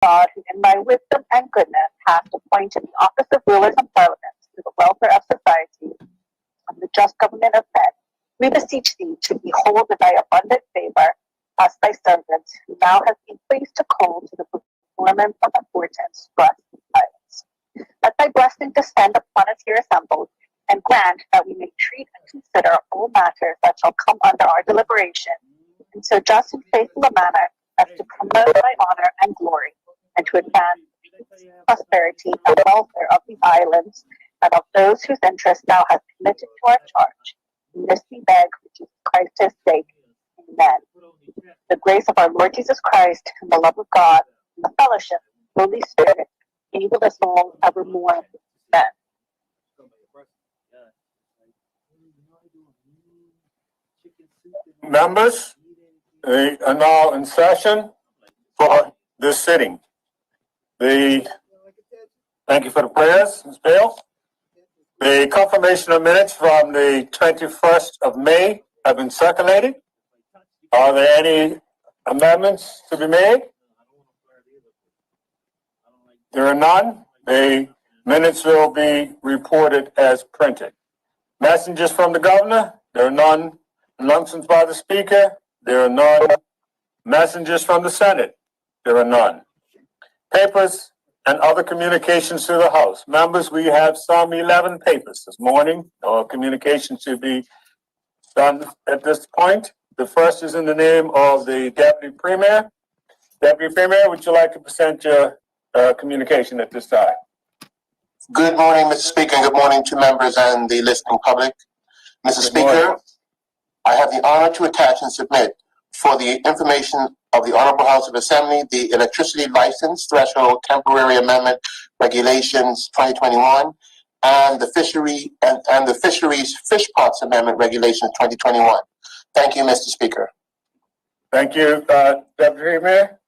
God, who in thy wisdom and goodness hast appointed the office of rulers and parliaments to the welfare of society and the just government of men, we beseech thee to behold with thy abundant favor us thy servants, who thou hast been pleased to call to the performance of importance, trust, and silence. Let thy blessing descend upon us here assembled, and grant that we may treat and consider all matters that shall come under our deliberation in so just and faithful a manner as to promote thy honor and glory, and to advance the peace, prosperity, and welfare of these islands, and of those whose interests thou hast committed to our charge. And this we beg for Jesus Christ's sake. Amen. The grace of our Lord Jesus Christ, and the love of God, and the fellowship of the Holy Spirit, be with us all evermore. Amen. Members, we are now in session for this sitting. Thank you for the prayers, Ms. Bale. The confirmation of minutes from the 21st of May have been circulated. Are there any amendments to be made? There are none. The minutes will be reported as printed. Messages from the governor? There are none. Announcements by the speaker? There are none. Messages from the Senate? There are none. Papers and other communications to the House. Members, we have some 11 papers this morning, or communications to be done at this point. The first is in the name of the Deputy Premier. Deputy Premier, would you like to present your communication at this time? Good morning, Mr. Speaker, and good morning to members and the listening public. Mr. Speaker, I have the honor to attach and submit for the information of the Honorable House of Assembly the Electricity License Threshold Temporary Amendment Regulations 2021 and the Fisheries Fish Pots Amendment Regulations 2021. Thank you, Mr. Speaker. Thank you, Deputy Mayor.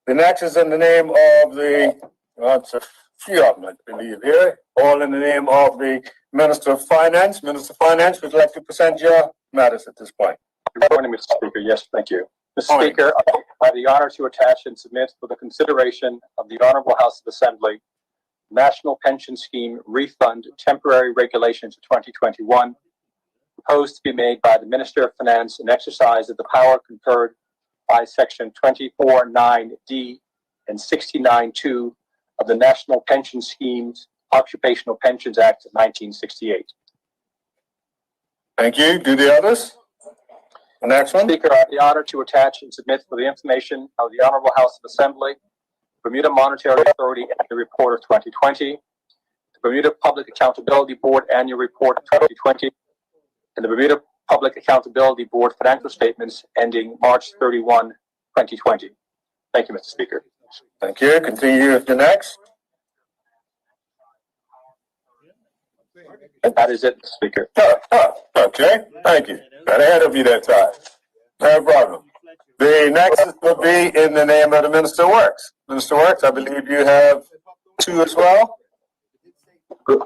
The next is in the name of it's a few of them, I believe, here, all in the name of the Minister of Finance. Minister of Finance, would you like to present your matters at this point? Good morning, Mr. Speaker. Yes, thank you. Mr. Speaker, I have the honor to attach and submit for the consideration of the Honorable House of Assembly National Pension Scheme Refund Temporary Regulations of 2021, proposed to be made by the Minister of Finance in exercise of the power conferred by Section 24(9)(d) and 69(2) of the National Pension Schemes Occupational Pensions Act of 1968. Thank you. Do the others? The next one. Speaker, I have the honor to attach and submit for the information of the Honorable House of Assembly Bermuda Monetary Authority Annual Report of 2020, the Bermuda Public Accountability Board Annual Report of 2020, and the Bermuda Public Accountability Board financial statements ending March 31, 2020. Thank you, Mr. Speaker. Thank you. Continue with the next. That is it, Mr. Speaker. Okay. Thank you. Got ahead of you that time. No problem. The next will be in the name of the Minister of Works. Minister of Works, I believe you have two as well. Good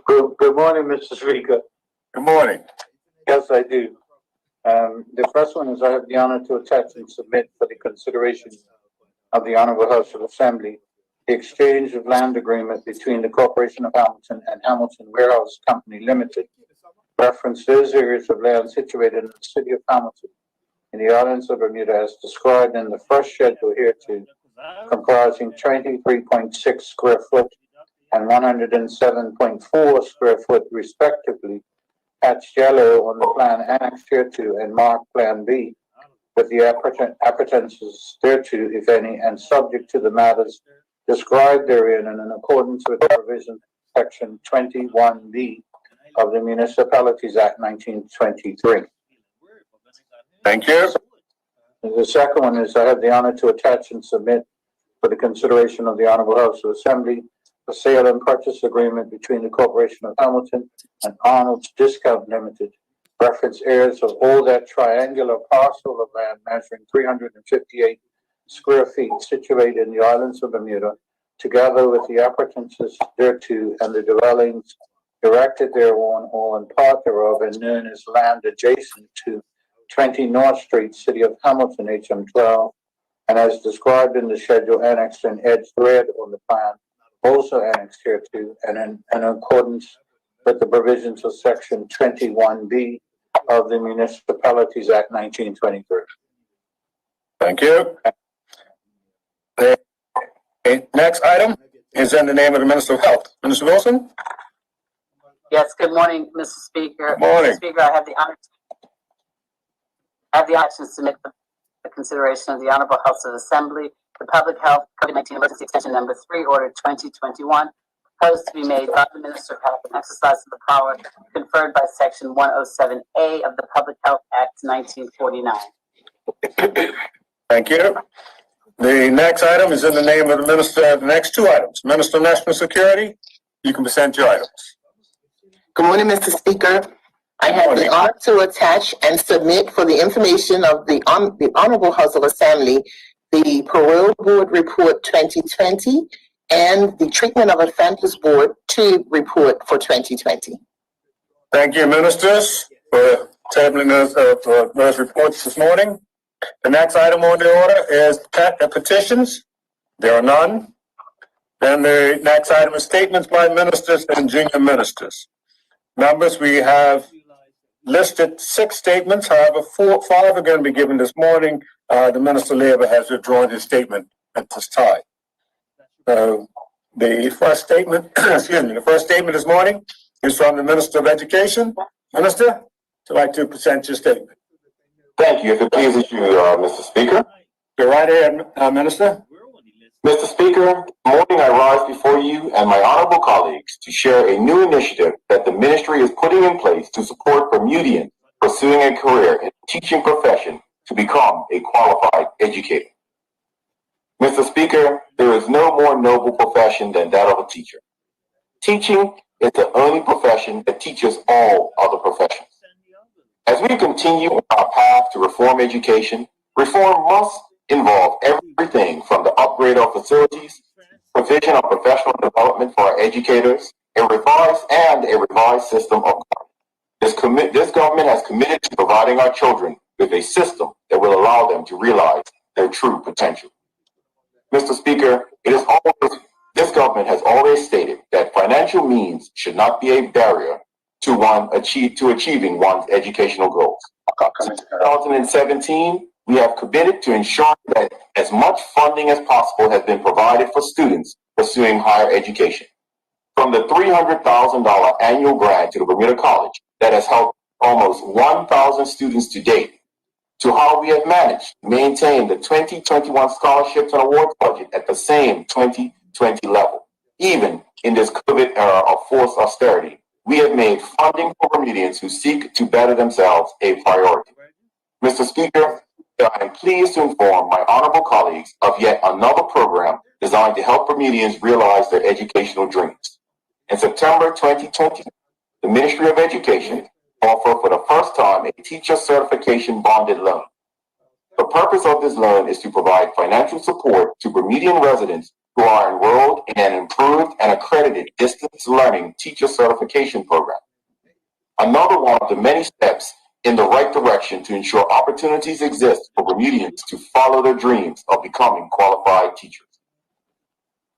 morning, Mr. Speaker. Good morning. Yes, I do. The first one is I have the honor to attach and submit for the consideration of the Honorable House of Assembly the exchange of land agreement between the Corporation of Hamilton and Hamilton Warehouse Company Limited. Reference those areas of land situated in the city of Hamilton in the islands of Bermuda as described in the first schedule hereto, comprising 23.6 square foot and 107.4 square foot respectively, hatched yellow on the plan annexed hereto and marked Plan B, with the appetances thereto, if any, and subject to the matters described therein and in accordance with the provisions of Section 21B of the Municipalities Act 1923. Thank you. The second one is I have the honor to attach and submit for the consideration of the Honorable House of Assembly the sale and purchase agreement between the Corporation of Hamilton and Arnold's Discount Limited. Reference areas of all that triangular parcel of land measuring 358 square feet situated in the islands of Bermuda, together with the appetances thereto and the dwellings erected thereon or in part thereof, and known as land adjacent to 20 North Street, City of Hamilton, HM 12, and as described in the schedule annexed in Ed's thread on the plan, also annexed here too, and in accordance with the provisions of Section 21B of the Municipalities Act 1923. Thank you. The next item is in the name of the Minister of Health. Minister Wilson? Yes, good morning, Mr. Speaker. Good morning. Mr. Speaker, I have the honor to submit the consideration of the Honorable House of Assembly, the Public Health COVID-19 Emergency Extension Number 3, Order 2021, proposed to be made by the Minister of Health and exercise of the power conferred by Section 107A of the Public Health Act 1949. Thank you. The next item is in the name of the Minister. The next two items. Minister of National Security, you can present your items. Good morning, Mr. Speaker. I have the honor to attach and submit for the information of the Honorable House of Assembly the Parole Board Report 2020 and the Treatment of Offenders Board 2 Report for 2020. Thank you, ministers, for tabling those reports this morning. The next item on the order is petitions. There are none. Then the next item is statements by ministers and junior ministers. Members, we have listed 6 statements. However, 5 are going to be given this morning. The Minister of Labor has withdrawn his statement at this time. The first statement, the first statement this morning is from the Minister of Education. Minister, would you like to present your statement? Thank you. If it pleases you, Mr. Speaker. Go right ahead, Minister. Mr. Speaker, this morning I rise before you and my honorable colleagues to share a new initiative that the ministry is putting in place to support Bermudians pursuing a career in the teaching profession to become a qualified educator. Mr. Speaker, there is no more noble profession than that of a teacher. Teaching is the only profession that teaches all other professions. As we continue on our path to reform education, reform must involve everything from the upgrade of facilities, provision of professional development for our educators, a revised system of government. This government has committed to providing our children with a system that will allow them to realize their true potential. Mr. Speaker, this government has always stated that financial means should not be a barrier to achieving one's educational goals. Since 2017, we have committed to ensuring that as much funding as possible has been provided for students pursuing higher education. From the $300,000 annual grant to the Bermuda College that has helped almost 1,000 students to date, to how we have managed to maintain the 2021 scholarships and awards budget at the same 2020 level. Even in this COVID era of forced austerity, we have made funding for Bermudians who seek to better themselves a priority. Mr. Speaker, I am pleased to inform my honorable colleagues of yet another program designed to help Bermudians realize their educational dreams. In September 2020, the Ministry of Education offered for the first time a teacher certification bonded loan. The purpose of this loan is to provide financial support to Bermudian residents who are enrolled in an improved and accredited distance learning teacher certification program. Another one of the many steps in the right direction to ensure opportunities exist for Bermudians to follow their dreams of becoming qualified teachers.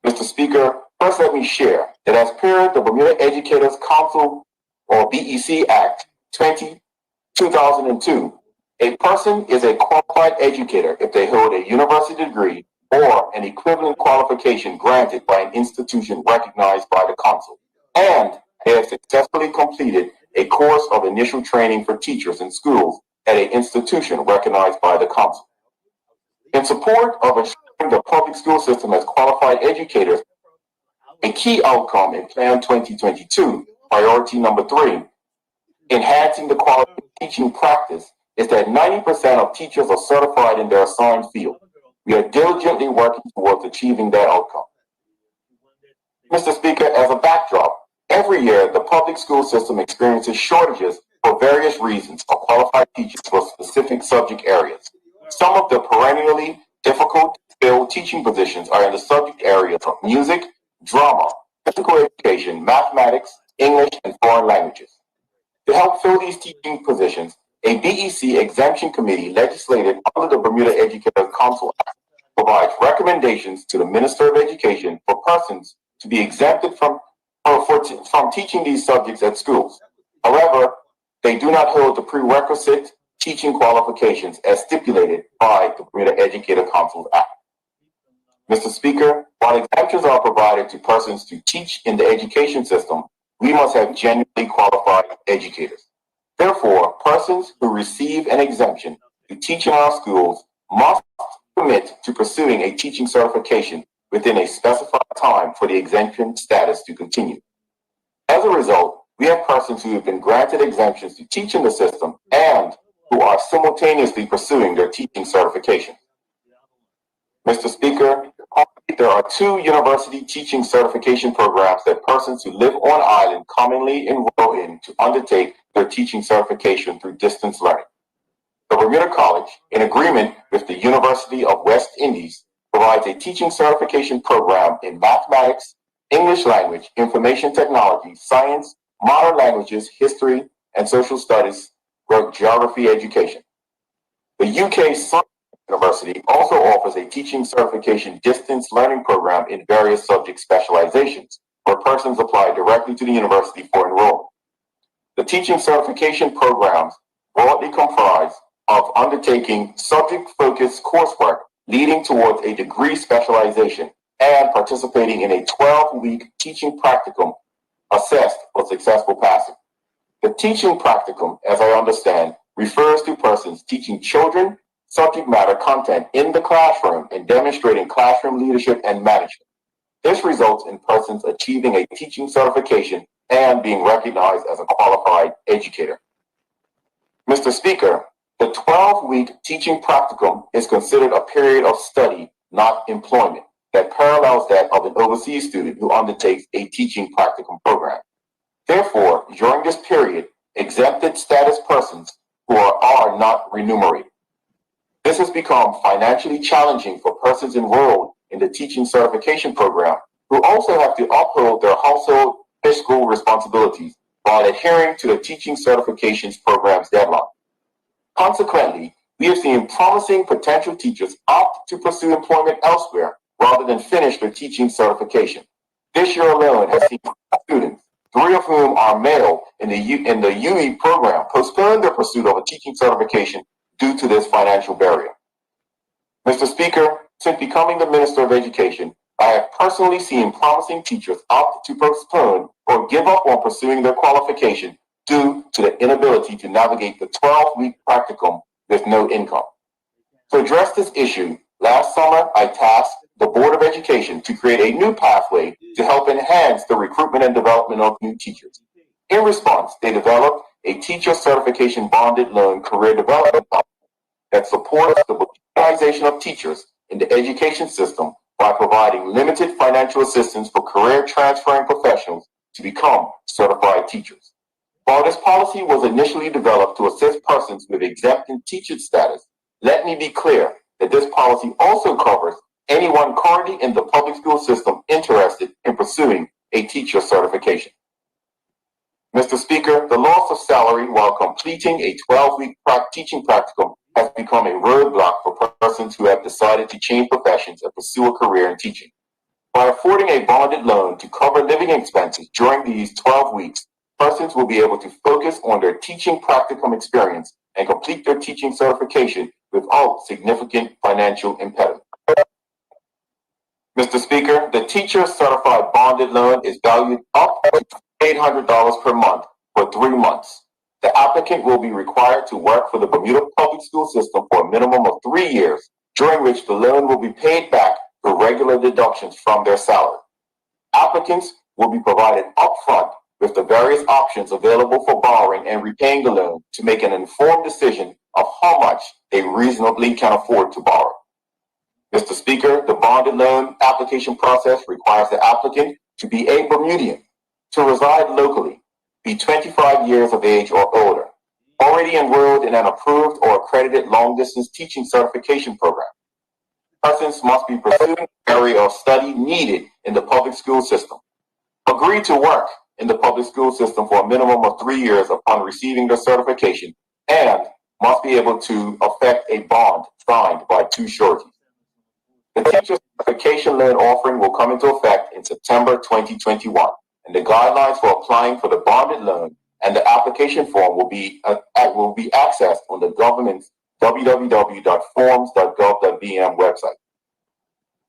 Mr. Speaker, first let me share that as per the Bermuda Educators Council or BEC Act 2002, a person is a qualified educator if they hold a university degree or an equivalent qualification granted by an institution recognized by the council, and they have successfully completed a course of initial training for teachers in schools at an institution recognized by the council. In support of ensuring the public school system has qualified educators, a key outcome in Plan 2022, priority number 3, enhancing the quality of teaching practice, is that 90% of teachers are certified in their assigned field. We are diligently working towards achieving that outcome. Mr. Speaker, as a backdrop, every year the public school system experiences shortages for various reasons of qualified teachers for specific subject areas. Some of the perennially difficult to fill teaching positions are in the subject areas of music, drama, physical education, mathematics, English, and foreign languages. To help fill these teaching positions, a BEC exemption committee legislated under the Bermuda Educators Council Act provides recommendations to the Minister of Education for persons to be exempted from teaching these subjects at schools. However, they do not hold the prerequisite teaching qualifications as stipulated by the Bermuda Educator Council Act. Mr. Speaker, while exemptions are provided to persons to teach in the education system, we must have genuinely qualified educators. Therefore, persons who receive an exemption to teach in our schools must commit to pursuing a teaching certification within a specified time for the exemption status to continue. As a result, we have persons who have been granted exemptions to teach in the system and who are simultaneously pursuing their teaching certification. Mr. Speaker, there are 2 university teaching certification programs that persons who live on island commonly enroll in to undertake their teaching certification through distance learning. The Bermuda College, in agreement with the University of West Indies, provides a teaching certification program in mathematics, English language, information technology, science, modern languages, history, and social studies, geography education. The UK University also offers a teaching certification distance learning program in various subject specializations, where persons apply directly to the university for enrollment. The teaching certification programs broadly comprise of undertaking subject-focused coursework leading towards a degree specialization and participating in a 12-week teaching practicum assessed for successful passing. The teaching practicum, as I understand, refers to persons teaching children subject matter content in the classroom and demonstrating classroom leadership and management. This results in persons achieving a teaching certification and being recognized as a qualified educator. Mr. Speaker, the 12-week teaching practicum is considered a period of study, not employment, that parallels that of an overseas student who undertakes a teaching practicum program. Therefore, during this period, exempted status persons who are not remunerated. This has become financially challenging for persons enrolled in the teaching certification program who also have to uphold their household fiscal responsibilities while adhering to the teaching certifications program's deadline. Consequently, we have seen promising potential teachers opt to pursue employment elsewhere rather than finish their teaching certification. This year alone has seen students, 3 of whom are male in the UE program, postpone their pursuit of a teaching certification due to this financial barrier. Mr. Speaker, since becoming the Minister of Education, I have personally seen promising teachers opt to postpone or give up on pursuing their qualification due to the inability to navigate the 12-week practicum with no income. To address this issue, last summer I tasked the Board of Education to create a new pathway to help enhance the recruitment and development of new teachers. In response, they developed a teacher certification bonded loan career development plan that supports the utilization of teachers in the education system by providing limited financial assistance for career transferring professionals to become certified teachers. While this policy was initially developed to assist persons with exempted teacher status, let me be clear that this policy also covers anyone currently in the public school system interested in pursuing a teacher certification. Mr. Speaker, the loss of salary while completing a 12-week teaching practicum has become a roadblock for persons who have decided to change professions and pursue a career in teaching. By affording a bonded loan to cover living expenses during these 12 weeks, persons will be able to focus on their teaching practicum experience and complete their teaching certification without significant financial impediment. Mr. Speaker, the teacher certified bonded loan is valued up to $800 per month for 3 months. The applicant will be required to work for the Bermuda public school system for a minimum of 3 years, during which the loan will be paid back through regular deductions from their salary. Applicants will be provided upfront with the various options available for borrowing and repaying the loan to make an informed decision of how much they reasonably can afford to borrow. Mr. Speaker, the bonded loan application process requires the applicant to be a Bermudian, to reside locally, be 25 years of age or older, already enrolled in an approved or accredited long-distance teaching certification program. Persons must be pursuing the area of study needed in the public school system, agree to work in the public school system for a minimum of 3 years upon receiving their certification, and must be able to effect a bond signed by 2 sureties. The teacher certification loan offering will come into effect in September 2021, and the guidelines for applying for the bonded loan and the application form will be accessed on the government's www.forms.gov.bm website.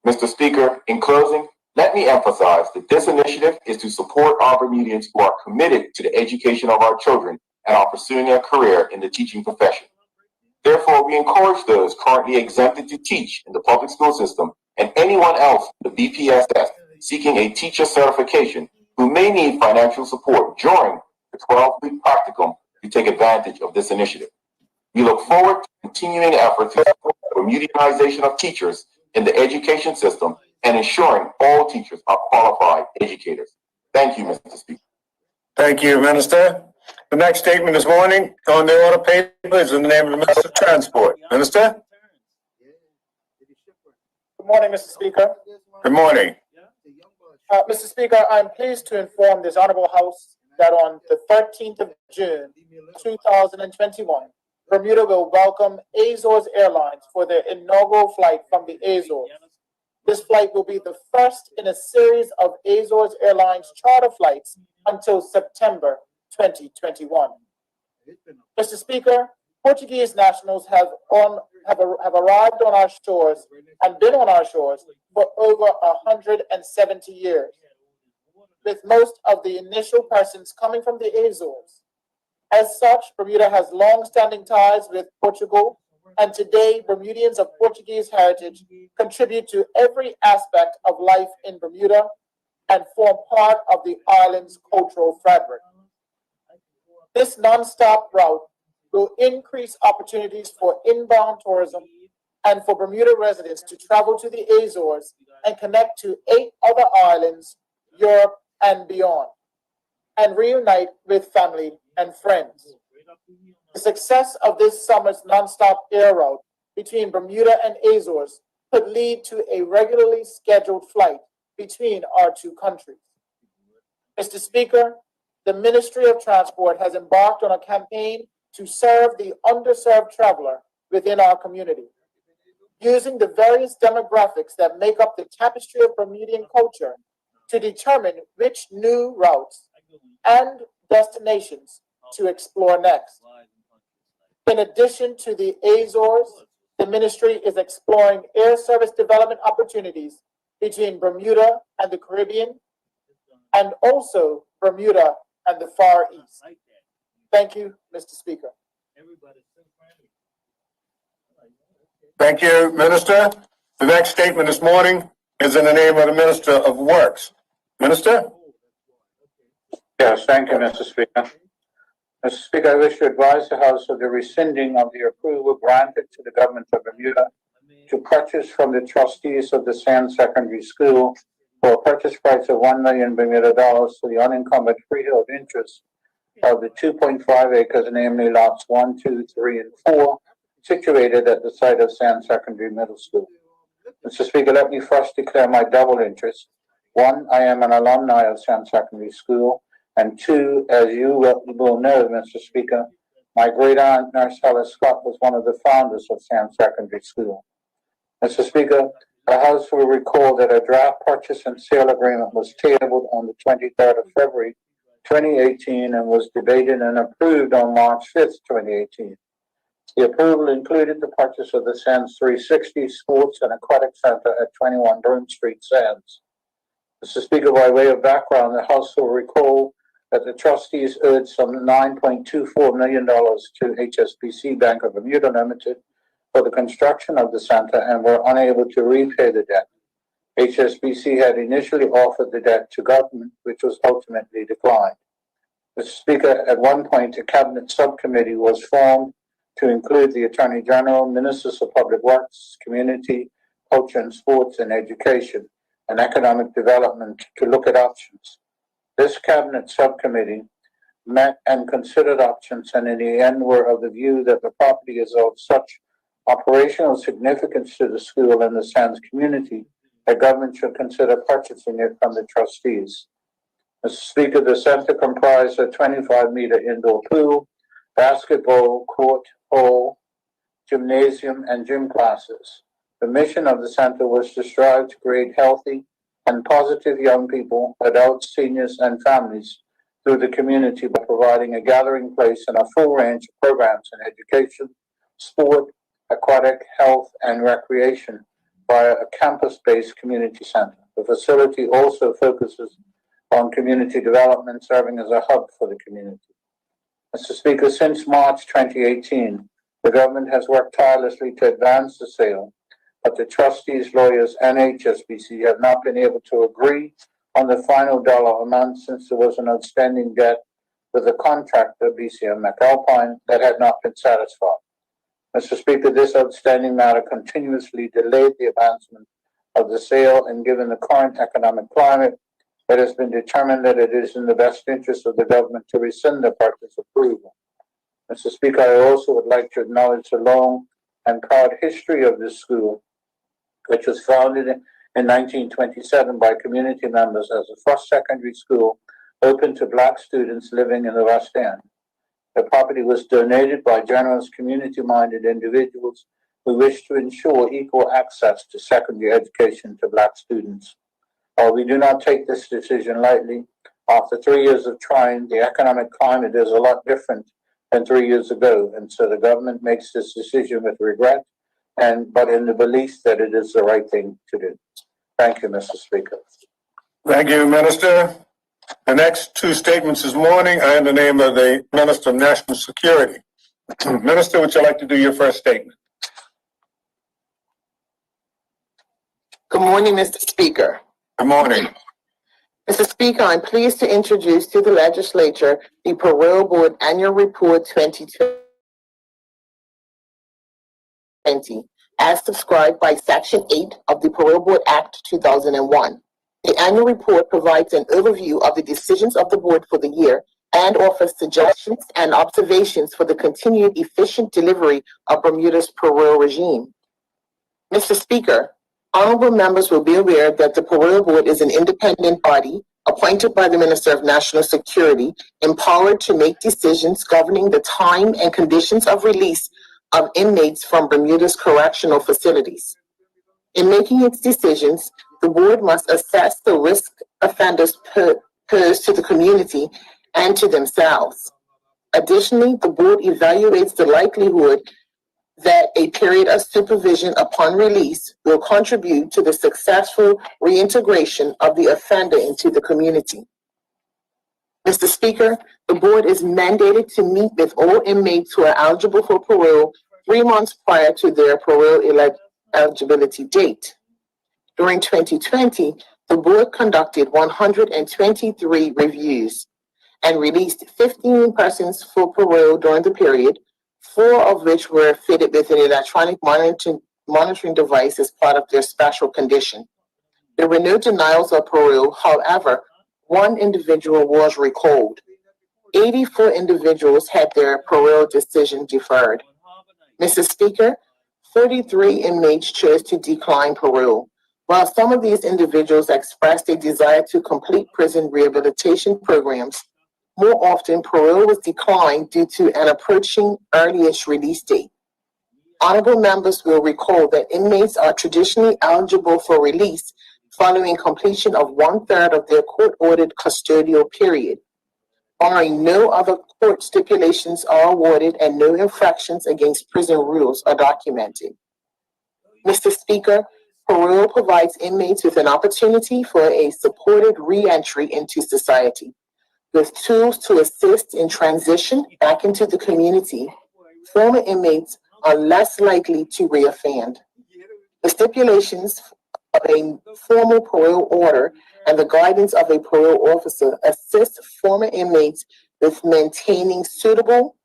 Mr. Speaker, in closing, let me emphasize that this initiative is to support our Bermudians who are committed to the education of our children and are pursuing a career in the teaching profession. Therefore, we encourage those currently exempted to teach in the public school system and anyone else in the BPSS seeking a teacher certification who may need financial support during the 12-week practicum to take advantage of this initiative. We look forward to continuing efforts to support the Bermudianization of teachers in the education system and ensuring all teachers are qualified educators. Thank you, Mr. Speaker. Thank you, Minister. The next statement this morning on the order paper is in the name of the Minister of Transport. Minister? Good morning, Mr. Speaker. Good morning. Mr. Speaker, I'm pleased to inform this Honorable House that on the 13th of June, 2021, Bermuda will welcome Azores Airlines for their inaugural flight from the Azores. This flight will be the first in a series of Azores Airlines charter flights until September 2021. Mr. Speaker, Portuguese nationals have arrived on our shores and been on our shores for over 170 years, with most of the initial persons coming from the Azores. As such, Bermuda has long-standing ties with Portugal, and today Bermudians of Portuguese heritage contribute to every aspect of life in Bermuda and form part of the island's cultural fabric. This non-stop route will increase opportunities for inbound tourism and for Bermuda residents to travel to the Azores and connect to 8 other islands, Europe, and beyond, and reunite with family and friends. The success of this summer's non-stop air route between Bermuda and Azores could lead to a regularly scheduled flight between our two countries. Mr. Speaker, the Ministry of Transport has embarked on a campaign to serve the underserved traveler within our community, using the various demographics that make up the tapestry of Bermudian culture to determine which new routes and destinations to explore next. In addition to the Azores, the ministry is exploring air service development opportunities between Bermuda and the Caribbean, and also Bermuda and the Far East. Thank you, Mr. Speaker. Thank you, Minister. The next statement this morning is in the name of the Minister of Works. Minister? Yes, thank you, Mr. Speaker. Mr. Speaker, I wish to advise the House of the rescinding of the approval granted to the government of Bermuda to purchase from the trustees of the Sands Secondary School for a purchase price of $1 million Bermuda dollars for the unencumbered freehold interest of the 2.5 acres, namely lots 1, 2, 3, and 4, situated at the site of Sands Secondary Middle School. Mr. Speaker, let me first declare my double interest. 1, I am an alumni of Sands Secondary School, and 2, as you will know, Mr. Speaker, my great aunt, Nurse Helen Scott, was one of the founders of Sands Secondary School. Mr. Speaker, the House will recall that a draft purchase and sale agreement was tabled on the 23rd of February, 2018, and was debated and approved on March 5th, 2018. The approval included the purchase of the Sands 360 Sports and Aquatic Center at 21 Broome Street, Sands. Mr. Speaker, by way of background, the House will recall that the trustees owed some $9.24 million to HSBC Bank of Bermuda Limited for the construction of the center and were unable to repay the debt. HSBC had initially offered the debt to government, which was ultimately declined. Mr. Speaker, at one point, a cabinet subcommittee was formed to include the Attorney General, Ministers of Public Works, Community, Culture and Sports, and Education, and Economic Development to look at options. This cabinet subcommittee met and considered options, and in the end were of the view that the property is of such operational significance to the school and the Sands community that government should consider purchasing it from the trustees. Mr. Speaker, the center comprised a 25-meter indoor pool, basketball court, hall, gymnasium, and gym classes. The mission of the center was to strive to create healthy and positive young people, adults, seniors, and families through the community by providing a gathering place and a full range of programs in education, sport, aquatic, health, and recreation via a campus-based community center. The facility also focuses on community development, serving as a hub for the community. Mr. Speaker, since March 2018, the government has worked tirelessly to advance the sale, but the trustees, lawyers, and HSBC have not been able to agree on the final dollar amount since there was an outstanding debt with the contractor, BCM McAlpine, that had not been satisfied. Mr. Speaker, this outstanding matter continuously delayed the advancement of the sale, and given the current economic climate, it has been determined that it is in the best interest of the government to rescind the purchase approval. Mr. Speaker, I also would like to acknowledge the long and proud history of this school, which was founded in 1927 by community members as the first secondary school open to Black students living in the West End. The property was donated by generous, community-minded individuals who wish to ensure equal access to secondary education to Black students. While we do not take this decision lightly, after 3 years of trying, the economic climate is a lot different than 3 years ago, and so the government makes this decision with regret, but in the belief that it is the right thing to do. Thank you, Mr. Speaker. Thank you, Minister. The next two statements this morning are in the name of the Minister of National Security. Minister, would you like to do your first statement? Good morning, Mr. Speaker. Good morning. Mr. Speaker, I'm pleased to introduce to the legislature the Parole Board Annual Report 2020, as described by Section 8 of the Parole Board Act 2001. The annual report provides an overview of the decisions of the board for the year and offers suggestions and observations for the continued efficient delivery of Bermuda's parole regime. Mr. Speaker, honorable members will be aware that the Parole Board is an independent body appointed by the Minister of National Security, empowered to make decisions governing the time and conditions of release of inmates from Bermuda's correctional facilities. In making its decisions, the board must assess the risk offenders pose to the community and to themselves. Additionally, the board evaluates the likelihood that a period of supervision upon release will contribute to the successful reintegration of the offender into the community. Mr. Speaker, the board is mandated to meet with all inmates who are eligible for parole 3 months prior to their parole eligibility date. During 2020, the board conducted 123 reviews and released 15 persons for parole during the period, 4 of which were fitted with an electronic monitoring device as part of their special condition. There were no denials of parole. However, 1 individual was recalled. 84 individuals had their parole decision deferred. Mr. Speaker, 33 inmates chose to decline parole. While some of these individuals expressed a desire to complete prison rehabilitation programs, more often parole was declined due to an approaching earliest release date. Honorable members will recall that inmates are traditionally eligible for release following completion of 1/3 of their court-ordered custodial period. Barring no other court stipulations are awarded and no infractions against prison rules are documented. Mr. Speaker, parole provides inmates with an opportunity for a supported re-entry into society. With tools to assist in transition back into the community, former inmates are less likely to reoffend. The stipulations of a formal parole order and the guidance of a parole officer assist former inmates with maintaining suitable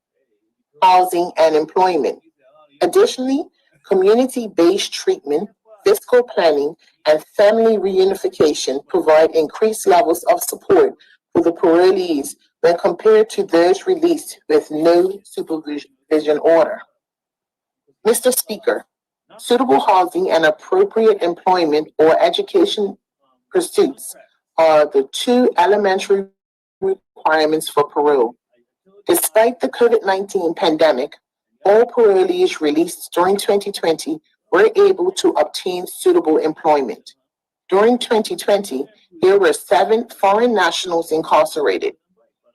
housing and employment. Additionally, community-based treatment, fiscal planning, and family reunification provide increased levels of support for the parolees when compared to those released with no supervision order. Mr. Speaker, suitable housing and appropriate employment or education pursuits are the 2 elementary requirements for parole. Despite the COVID-19 pandemic, all parolees released during 2020 were able to obtain suitable employment. During 2020, there were 7 foreign nationals incarcerated.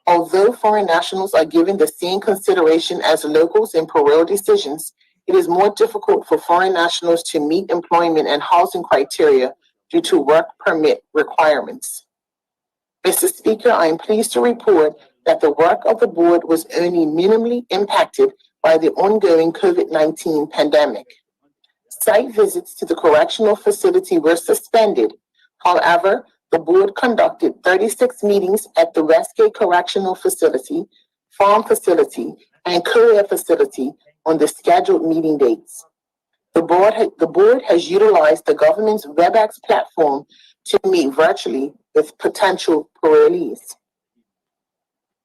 Although foreign nationals are given the same consideration as locals in parole decisions, it is more difficult for foreign nationals to meet employment and housing criteria due to work permit requirements. Mr. Speaker, I am pleased to report that the work of the board was only minimally impacted by the ongoing COVID-19 pandemic. Site visits to the correctional facility were suspended. However, the board conducted 36 meetings at the Westgate Correctional Facility, Farm Facility, and Courier Facility on the scheduled meeting dates. The board has utilized the government's WebEx platform to meet virtually with potential parolees.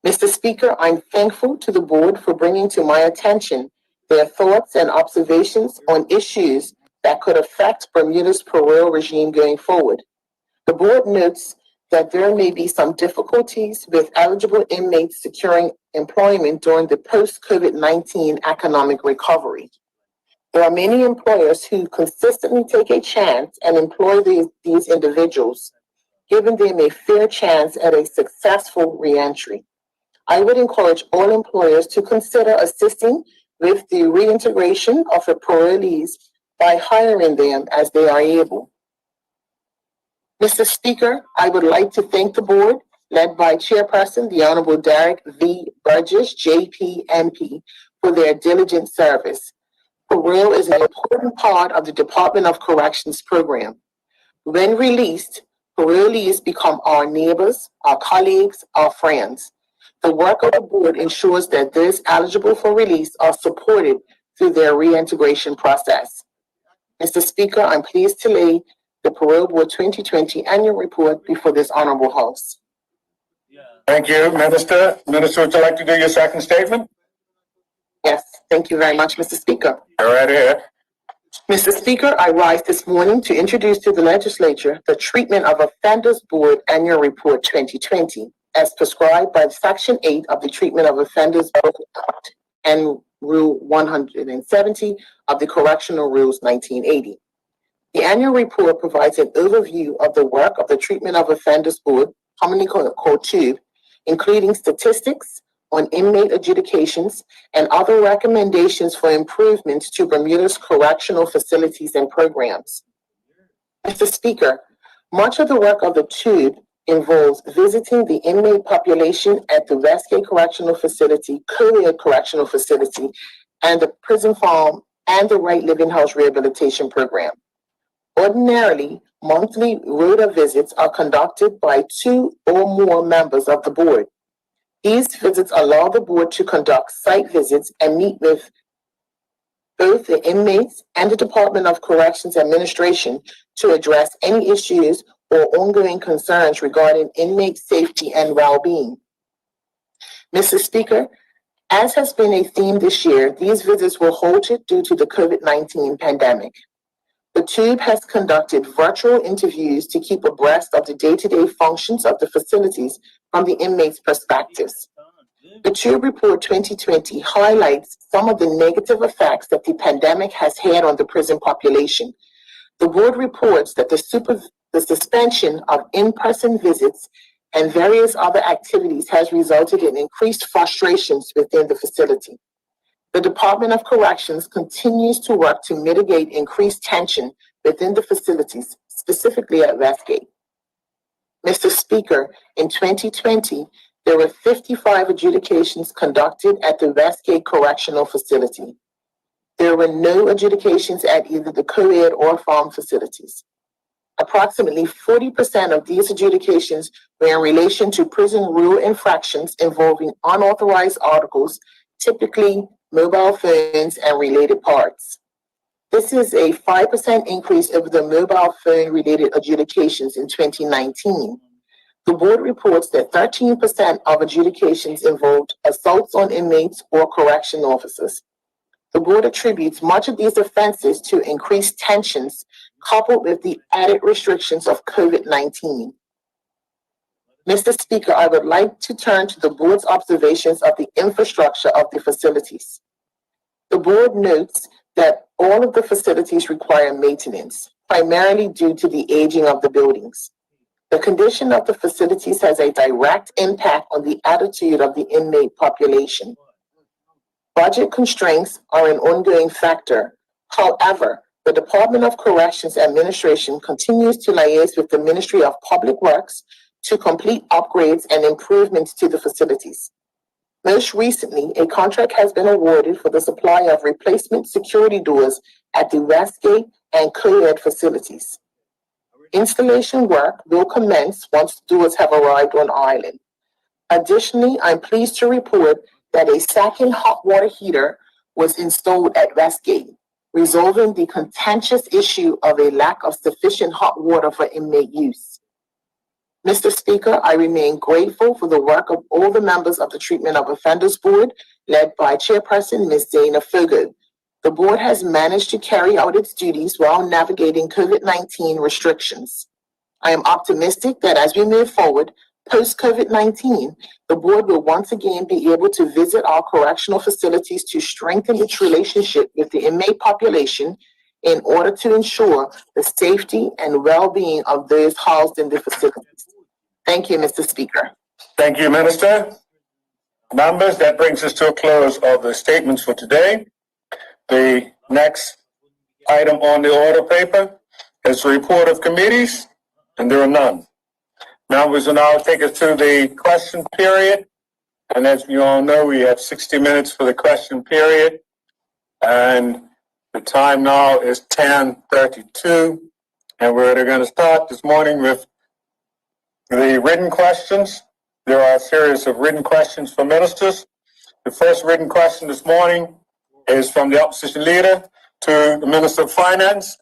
Mr. Speaker, I'm thankful to the board for bringing to my attention their thoughts and observations on issues that could affect Bermuda's parole regime going forward. The board notes that there may be some difficulties with eligible inmates securing employment during the post-COVID-19 economic recovery. There are many employers who consistently take a chance and employ these individuals, giving them a fair chance at a successful reentry. I would encourage all employers to consider assisting with the reintegration of the parolees by hiring them as they are able. Mr. Speaker, I would like to thank the board, led by Chairperson, the Honorable Derek V. Burgess, JP, MP, for their diligent service. Parole is an important part of the Department of Corrections program. When released, parolees become our neighbors, our colleagues, our friends. The work of the board ensures that those eligible for release are supported through their reintegration process. Mr. Speaker, I'm pleased to lay the Parole Board 2020 annual report before this honorable house. Thank you, Minister. Minister, would you like to do your second statement? Yes, thank you very much, Mr. Speaker. Go right ahead. Mr. Speaker, I rise this morning to introduce to the legislature the Treatment of Offenders Board Annual Report 2020, as prescribed by Section 8 of the Treatment of Offenders Board Act and Rule 170 of the Correctional Rules 1980. The annual report provides an overview of the work of the Treatment of Offenders Board, commonly called TUBE, including statistics on inmate adjudications and other recommendations for improvements to Bermuda's correctional facilities and programs. Mr. Speaker, much of the work of the TUBE involves visiting the inmate population at the Westgate Correctional Facility, Courier Correctional Facility, and the Prison Farm and the Right Living House Rehabilitation Program. Ordinarily, monthly rota visits are conducted by 2 or more members of the board. These visits allow the board to conduct site visits and meet with both the inmates and the Department of Corrections Administration to address any issues or ongoing concerns regarding inmate safety and well-being. Mr. Speaker, as has been a theme this year, these visits were halted due to the COVID-19 pandemic. The TUBE has conducted virtual interviews to keep abreast of the day-to-day functions of the facilities from the inmates' perspectives. The TUBE Report 2020 highlights some of the negative effects that the pandemic has had on the prison population. The board reports that the suspension of in-person visits and various other activities has resulted in increased frustrations within the facility. The Department of Corrections continues to work to mitigate increased tension within the facilities, specifically at Westgate. Mr. Speaker, in 2020, there were 55 adjudications conducted at the Westgate Correctional Facility. There were no adjudications at either the co-ed or farm facilities. Approximately 40% of these adjudications were in relation to prison rule infractions involving unauthorized articles, typically mobile phones and related parts. This is a 5% increase over the mobile phone related adjudications in 2019. The board reports that 13% of adjudications involved assaults on inmates or correction officers. The board attributes much of these offenses to increased tensions coupled with the added restrictions of COVID-19. Mr. Speaker, I would like to turn to the board's observations of the infrastructure of the facilities. The board notes that all of the facilities require maintenance, primarily due to the aging of the buildings. The condition of the facilities has a direct impact on the attitude of the inmate population. Budget constraints are an ongoing factor. However, the Department of Corrections Administration continues to liaise with the Ministry of Public Works to complete upgrades and improvements to the facilities. Most recently, a contract has been awarded for the supply of replacement security doors at the Westgate and co-ed facilities. Installation work will commence once the doors have arrived on island. Additionally, I'm pleased to report that a second hot water heater was installed at Westgate, resolving the contentious issue of a lack of sufficient hot water for inmate use. Mr. Speaker, I remain grateful for the work of all the members of the Treatment of Offenders Board, led by Chairperson Ms. Dana Fogo. The board has managed to carry out its duties while navigating COVID-19 restrictions. I am optimistic that as we move forward, post-COVID-19, the board will once again be able to visit our correctional facilities to strengthen its relationship with the inmate population in order to ensure the safety and well-being of those housed in the facilities. Thank you, Mr. Speaker. Thank you, Minister. Members, that brings us to a close of the statements for today. The next item on the order paper is the report of committees, and there are none. Members will now take us to the question period. And as you all know, we have 60 minutes for the question period. And the time now is 10:32. And we're going to start this morning with the written questions. There are a series of written questions for ministers. The first written question this morning is from the opposition leader to the Minister of Finance.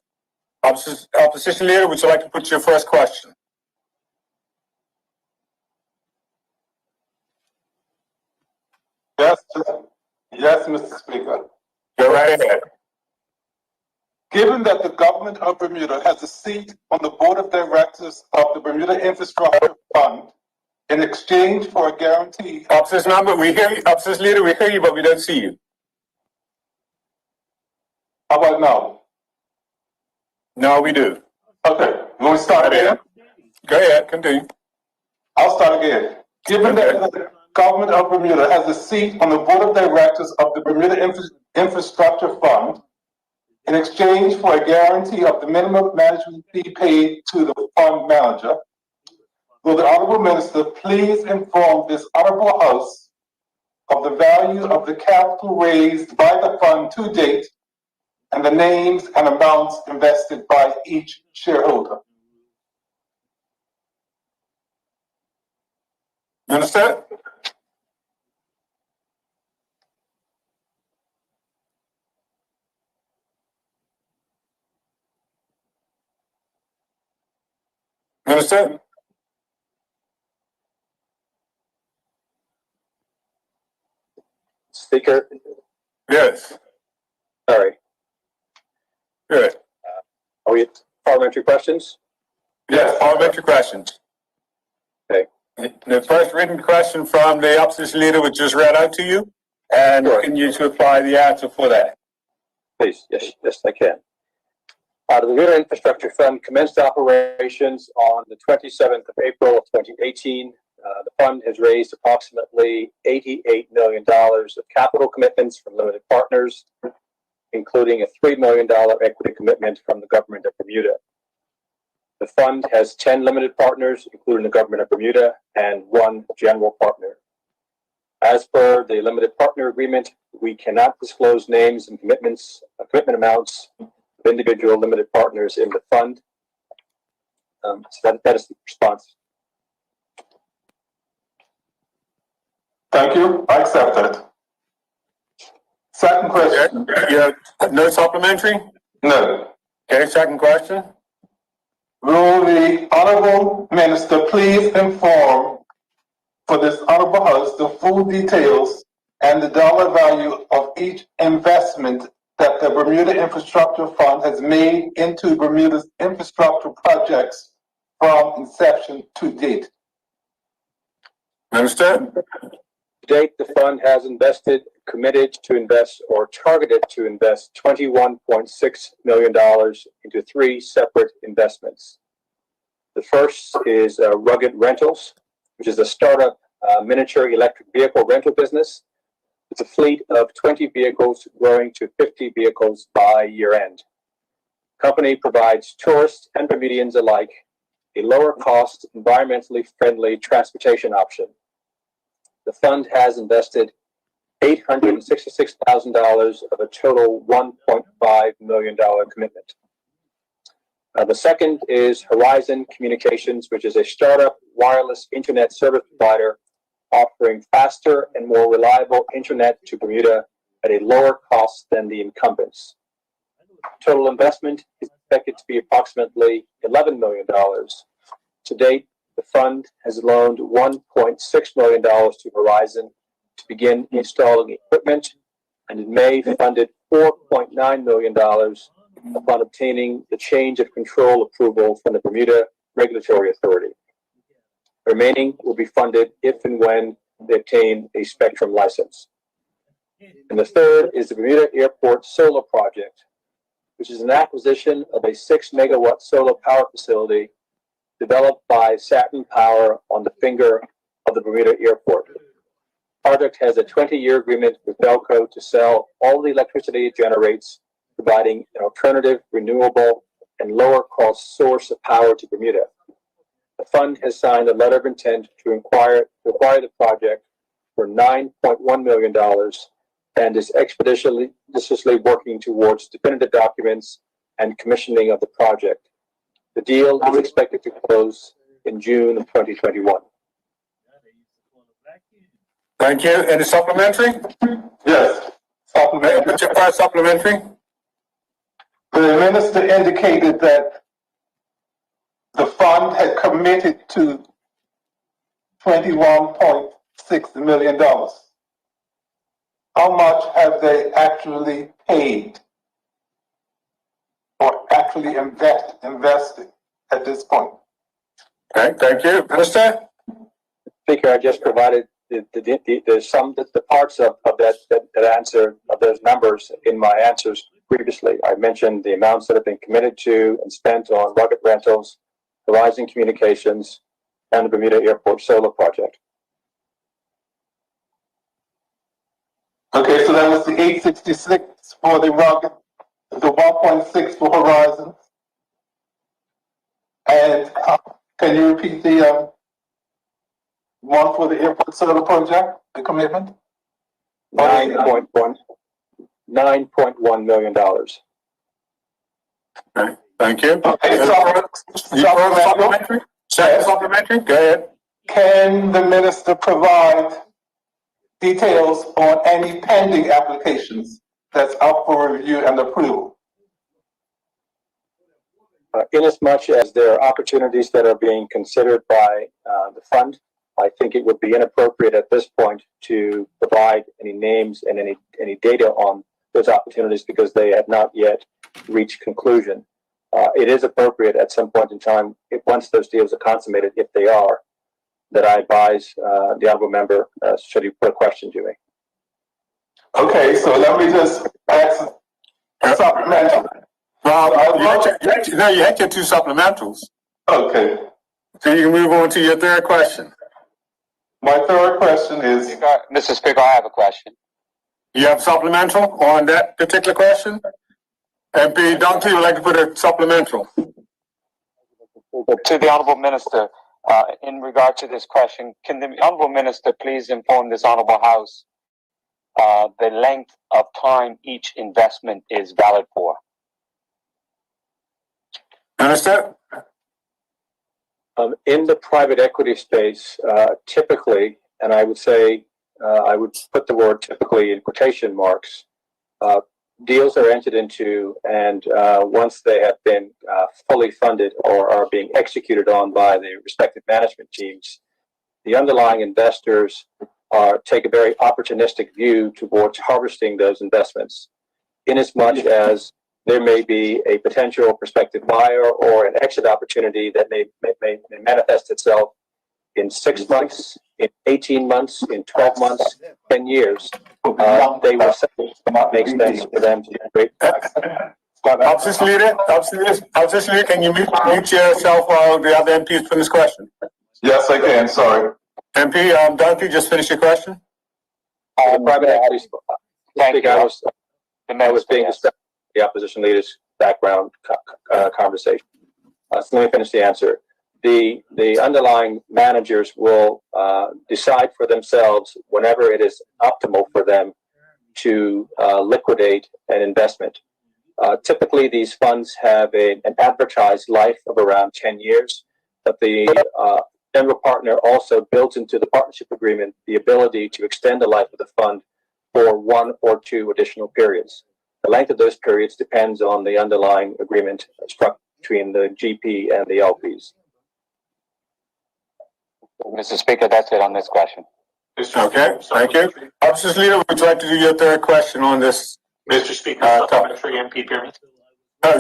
Opposition leader, would you like to put your first question? Yes, Mr. Speaker. Go right ahead. Given that the government of Bermuda has a seat on the board of directors of the Bermuda Infrastructure Fund in exchange for a guarantee. Opposition member, we hear you. Opposition leader, we hear you, but we don't see you. How about now? No, we do. Okay, will we start again? Go ahead, continue. I'll start again. Given that the government of Bermuda has a seat on the board of directors of the Bermuda Infrastructure Fund in exchange for a guarantee of the minimum management fee paid to the fund manager, will the Honorable Minister please inform this Honorable House of the value of the capital raised by the fund to date and the names and amounts invested by each shareholder? Minister? Minister? Speaker, Yes. sorry, Good. are we at parliamentary questions? Yes, parliamentary questions. Okay. The first written question from the opposition leader was just read out to you, and Sure. can you to apply the answer for that? Please, yes, I can. The Bermuda Infrastructure Fund commenced operations on the 27th of April of 2018. The fund has raised approximately $88 million of capital commitments from limited partners, including a $3 million equity commitment from the government of Bermuda. The fund has 10 limited partners, including the government of Bermuda, and 1 general partner. As per the limited partner agreement, we cannot disclose names and commitment amounts of individual limited partners in the fund. So that is the response. Thank you. I accept it. Second question. Yeah, no supplementary? No. Okay, second question. Will the Honorable Minister please inform for this Honorable House the full details and the dollar value of each investment that the Bermuda Infrastructure Fund has made into Bermuda's infrastructure projects from inception to date? Minister? To date, the fund has invested committed to invest or targeted to invest $21.6 million into three separate investments. The first is Rugged Rentals, which is a startup miniature electric vehicle rental business. It's a fleet of 20 vehicles growing to 50 vehicles by year end. The company provides tourists and Bermudians alike a lower cost, environmentally friendly transportation option. The fund has invested $866,000 of a total $1.5 million commitment. The second is Horizon Communications, which is a startup wireless internet service provider offering faster and more reliable internet to Bermuda at a lower cost than the incumbents. Total investment is expected to be approximately $11 million. To date, the fund has loaned $1.6 million to Horizon to begin installing equipment, and in May funded $4.9 million upon obtaining the change of control approval from the Bermuda Regulatory Authority. The remaining will be funded if and when they obtain a spectrum license. And the third is the Bermuda Airport Solar Project, which is an acquisition of a 6 megawatt solar power facility developed by Saturn Power on the finger of the Bermuda Airport. The project has a 20-year agreement with Belco to sell all the electricity it generates, providing an alternative, renewable, and lower cost source of power to Bermuda. The fund has signed a letter of intent to acquire the project for $9.1 million and is expeditiously working towards definitive documents and commissioning of the project. The deal is expected to close in June of 2021. Thank you. Any supplementary? Yes, supplementary. What's your first supplementary? The minister indicated that the fund had committed to $21.6 million. How much have they actually paid or actually invested at this point? Okay, thank you. Minister? Speaker, I just provided the parts of that answer, of those numbers in my answers previously. I mentioned the amounts that have been committed to and spent on Rugged Rentals, Horizon Communications, and the Bermuda Airport Solar Project. Okay, so that was the 866 for the Rugged, the 1.6 for Horizon. And can you repeat the one for the Airport Solar Project, the commitment? $9.1 million. Okay, thank you. Okay, Supplementary? Second supplementary? Go ahead. can the minister provide details on any pending applications that's up for review and approval? Inasmuch as there are opportunities that are being considered by the fund, I think it would be inappropriate at this point to provide any names and any data on those opportunities because they have not yet reached conclusion. It is appropriate at some point in time, once those deals are consummated, if they are, that I advise the honorable member should he put a question to me. Okay, so let me just ask supplemental. You had your two supplementals. Okay, So you can move on to your third question. my third question is, Mr. Speaker, I have a question. You have supplemental on that particular question? MP Dunkley would like to put a supplemental. To the Honorable Minister, in regard to this question, can the Honorable Minister please inform this Honorable House the length of time each investment is valid for? Minister? In the private equity space, typically, and I would say, I would put the word typically in quotation marks, deals are entered into, and once they have been fully funded or are being executed on by the respective management teams, the underlying investors take a very opportunistic view towards harvesting those investments, inasmuch as there may be a potential prospective buyer or an exit opportunity that may manifest itself in 6 months, in 18 months, in 12 months, 10 years, they will say it makes sense for them to create. Opposition leader, can you mute yourself while the other MPs finish this question? Yes, I can, sorry. MP, Dunphy, just finish your question. Private equity. Thank you. I was being distracted by the opposition leader's background conversation. So let me finish the answer. The underlying managers will decide for themselves whenever it is optimal for them to liquidate an investment. Typically, these funds have an advertised life of around 10 years, but the general partner also builds into the partnership agreement the ability to extend the life of the fund for 1 or 2 additional periods. The length of those periods depends on the underlying agreement struck between the GP and the LPs. Mr. Speaker, that's it on this question. Okay, thank you. Opposition leader, would you like to do your third question on this? Mr. Speaker, supplementary MP Pearman.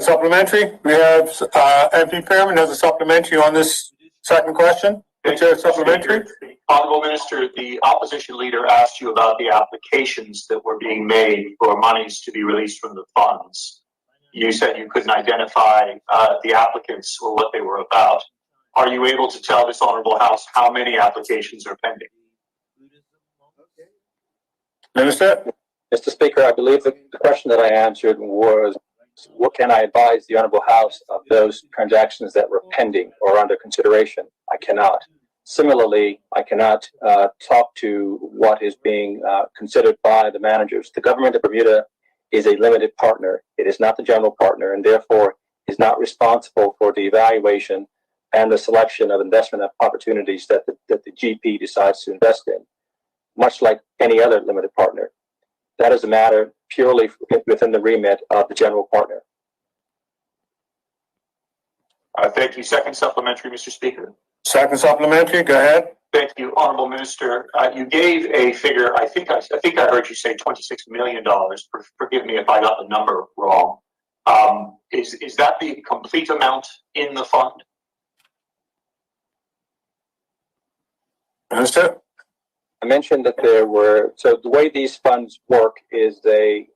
Supplementary, we have MP Pearman has a supplementary on this second question. It's a supplementary. Honorable Minister, the opposition leader asked you about the applications that were being made for monies to be released from the funds. You said you couldn't identify the applicants or what they were about. Are you able to tell this Honorable House how many applications are pending? Minister? Mr. Speaker, I believe the question that I answered was, what can I advise the Honorable House of those transactions that were pending or under consideration? I cannot. Similarly, I cannot talk to what is being considered by the managers. The government of Bermuda is a limited partner. It is not the general partner, and therefore is not responsible for the evaluation and the selection of investment opportunities that the GP decides to invest in, much like any other limited partner. That is a matter purely within the remit of the general partner. Thank you. Second supplementary, Mr. Speaker. Second supplementary, go ahead. Thank you, Honorable Minister. You gave a figure. I think I heard you say $26 million. Forgive me if I got the number wrong. Is that the complete amount in the fund? Minister? I mentioned that so the way these funds work is they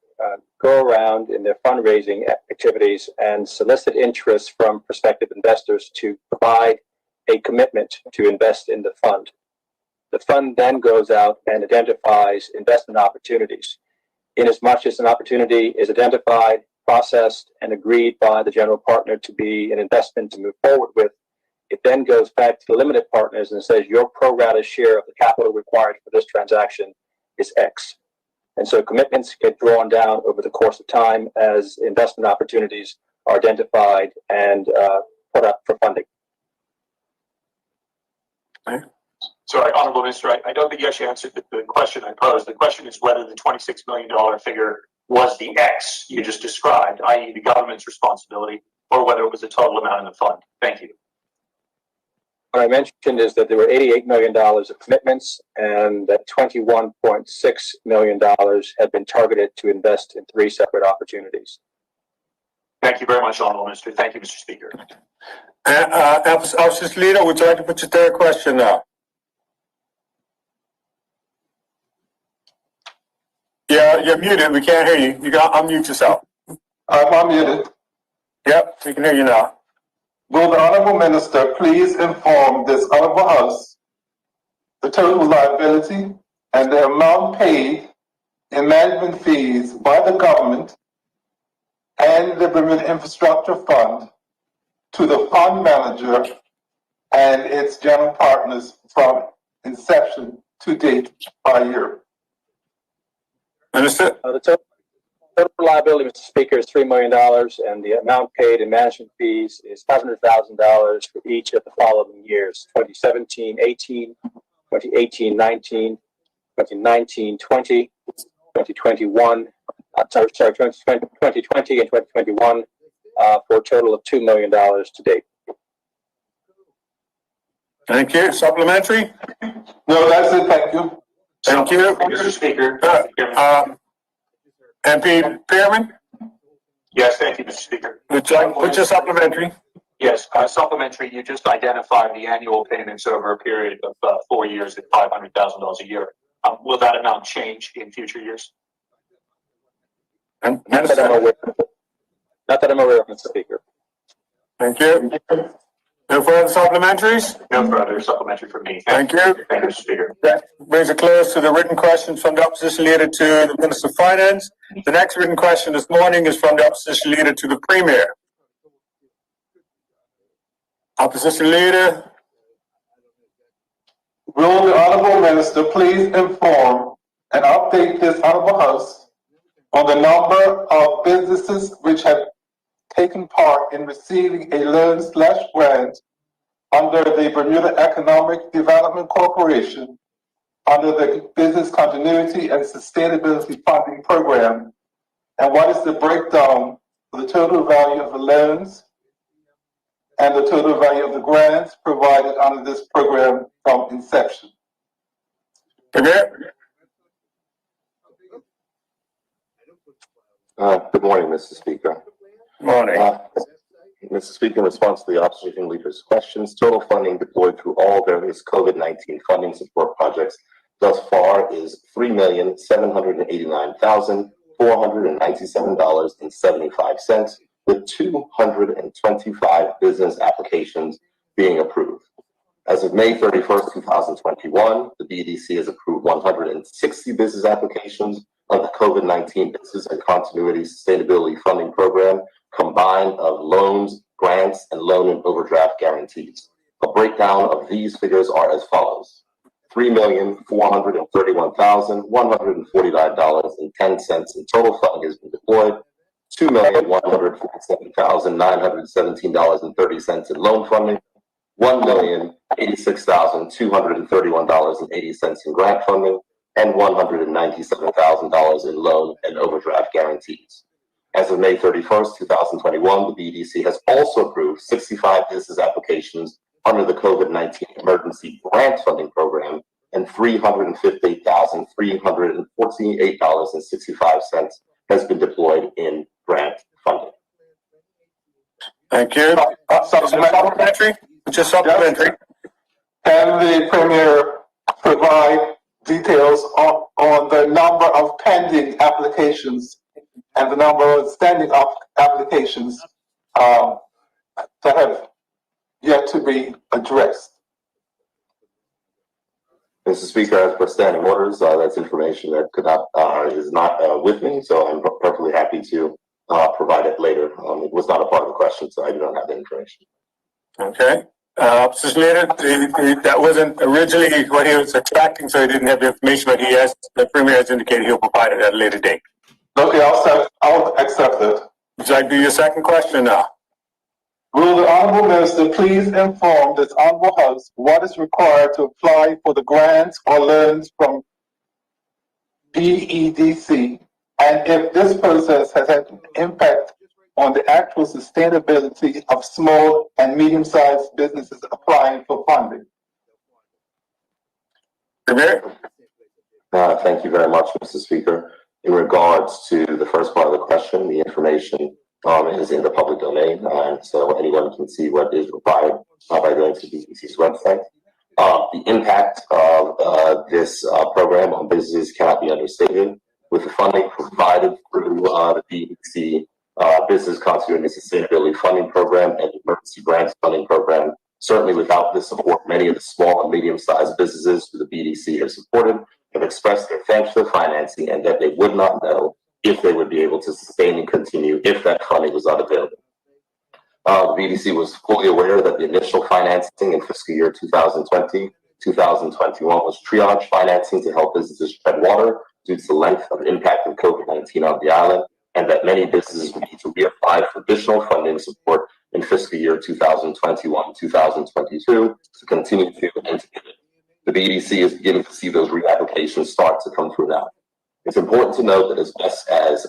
go around in their fundraising activities and solicit interest from prospective investors to provide a commitment to invest in the fund. The fund then goes out and identifies investment opportunities. Inasmuch as an opportunity is identified, processed, and agreed by the general partner to be an investment to move forward with, it then goes back to the limited partners and says your pro rata share of the capital required for this transaction is X. And so commitments get drawn down over the course of time as investment opportunities are identified and put up for funding. Sorry, Honorable Minister, I don't think you actually answered the question I posed. The question is whether the $26 million figure was the X you just described, i.e. the government's responsibility, or whether it was the total amount in the fund. Thank you. What I mentioned is that there were $88 million of commitments and that $21.6 million had been targeted to invest in 3 separate opportunities. Thank you very much, Honorable Minister. Thank you, Mr. Speaker. Opposition leader, would you like to put your third question now? Yeah, you're muted. We can't hear you. You got to unmute yourself. I'm unmuted. Yep, we can hear you now. Will the Honorable Minister please inform this Honorable House the total liability and the amount paid in management fees by the government and the Bermuda Infrastructure Fund to the fund manager and its general partners from inception to date by year? Minister? The total liability, Mr. Speaker, is $3 million, and the amount paid in management fees is $500,000 for each of the following years: 2017-18, 2018-19, 2019-20, 2021. 2020 and 2021 for a total of $2 million to date. Thank you. Supplementary? No, that's it. Thank you. Thank you. Mr. Speaker. MP Pearman? Yes, thank you, Mr. Speaker. Would you like to put your supplementary? Yes, supplementary, you just identified the annual payments over a period of 4 years at $500,000 a year. Will that amount change in future years? And Not that I'm aware of, Mr. Speaker. thank you. No further supplementaries? No further supplementary from me. Thank you. Thank you, Mr. Speaker. That brings a close to the written questions from the opposition leader to the Minister of Finance. The next written question this morning is from the opposition leader to the Premier. Opposition leader. Will the Honorable Minister please inform and update this Honorable House on the number of businesses which have taken part in receiving a loan/grant under the Bermuda Economic Development Corporation under the Business Continuity and Sustainability Funding Program? And what is the breakdown for the total value of the loans and the total value of the grants provided under this program from inception? Good morning, Mr. Speaker. Morning. Mr. Speaker, in response to the opposition leader's questions, total funding deployed through all various COVID-19 funding support projects thus far is $3,789,497.75, with 225 business applications being approved. As of May 31st, 2021, the BDC has approved 160 business applications of the COVID-19 Business and Continuity Sustainability Funding Program, combined of loans, grants, and loan and overdraft guarantees. A breakdown of these figures are as follows. $3,431,149.10 in total funding has been deployed. $2,147,917.30 in loan funding. $1,086,231.80 in grant funding, and $197,000 in loan and overdraft guarantees. As of May 31st, 2021, the BDC has also approved 65 business applications under the COVID-19 Emergency Grant Funding Program, and $358,348.65 has been deployed in grant funding. Thank you. Supplementary? Just supplementary. Can the Premier provide details on the number of pending applications and the number of standing applications that have yet to be addressed? Mr. Speaker, as per standing orders, that's information that is not with me, so I'm perfectly happy to provide it later. It was not a part of the question, so I do not have the information. Okay. Opposition leader, that wasn't originally what he was expecting, so he didn't have the information, but the Premier has indicated he'll provide it at a later date. Okay, I'll accept it. Would you like to do your second question now? Will the Honorable Minister please inform this Honorable House what is required to apply for the grants or loans from BEDC, and if this process has had an impact on the actual sustainability of small and medium-sized businesses applying for funding? Thank you very much, Mr. Speaker. In regards to the first part of the question, the information is in the public domain, and so anyone can see what is required by going to BDC's website. The impact of this program on businesses cannot be understated. With the funding provided through the BDC Business Continuity and Sustainability Funding Program and Emergency Grants Funding Program, certainly without this support, many of the small and medium-sized businesses who the BDC have supported have expressed their thanks for the financing and that they would not know if they would be able to sustain and continue if that funding was not available. The BDC was fully aware that the initial financing in fiscal year 2020-2021 was triage financing to help businesses tread water due to the length of impact of COVID-19 on the island, and that many businesses would need to reapply for additional funding support in fiscal year 2021-2022 to continue to integrate it. The BDC is beginning to see those reapplications start to come through now. It's important to note that as best as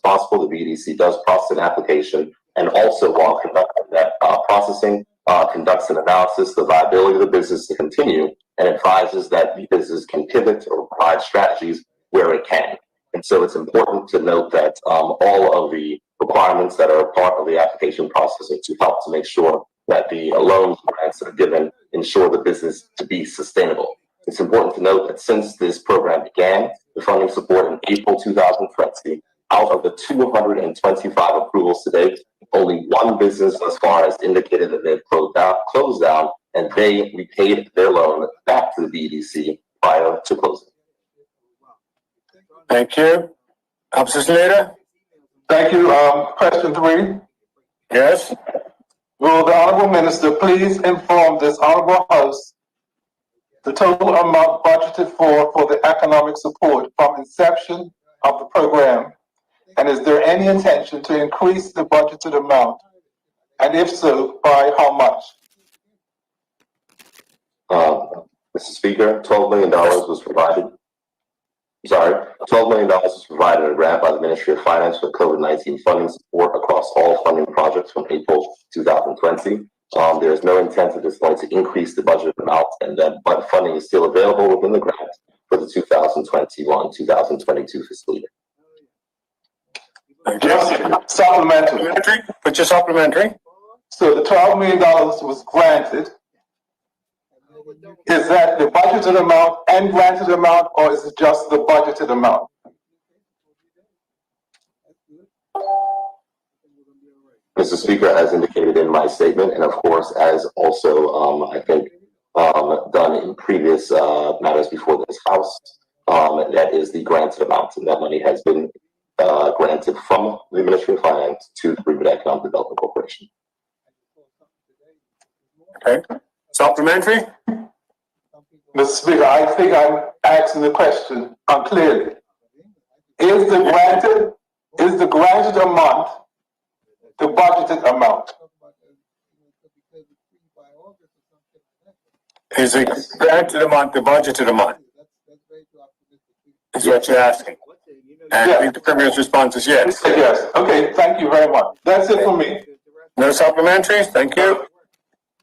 possible, the BDC does process an application, and also while conducting that processing, conducts an analysis of the viability of the business to continue, and advises that the business can pivot or provide strategies where it can. And so it's important to note that all of the requirements that are part of the application process are to help to make sure that the loan grants that are given ensure the business to be sustainable. It's important to note that since this program began, the funding support in April 2020, out of the 225 approvals to date, only one business thus far has indicated that they've closed down, and they repaid their loan back to the BDC prior to closing. Thank you. Opposition Leader? Thank you. Question 3. Yes. Will the Honorable Minister please inform this Honorable House the total amount budgeted for the economic support from inception of the program? And is there any intention to increase the budgeted amount? And if so, by how much? Mr. Speaker, $12 million was provided. $12 million was provided in a grant by the Ministry of Finance for COVID-19 funding support across all funding projects from April 2020. There is no intent at this point to increase the budget amount, and that funding is still available within the grant for the 2021-2022 fiscal year. Just supplementary. But just supplementary. So the $12 million was granted. Is that the budgeted amount and granted amount, or is it just the budgeted amount? Mr. Speaker, as indicated in my statement, and of course, as also I think done in previous matters before this House, that is the granted amount, and that money has been granted from the Ministry of Finance to the Bermuda Economic Development Corporation. Okay. Supplementary? Mr. Speaker, I think I'm asking the question unclearly. Is the granted amount the budgeted amount? Is the granted amount the budgeted amount? Is what you're asking. And I think the Premier's response is yes. Yes. Okay, thank you very much. That's it for me. No supplementaries? Thank you.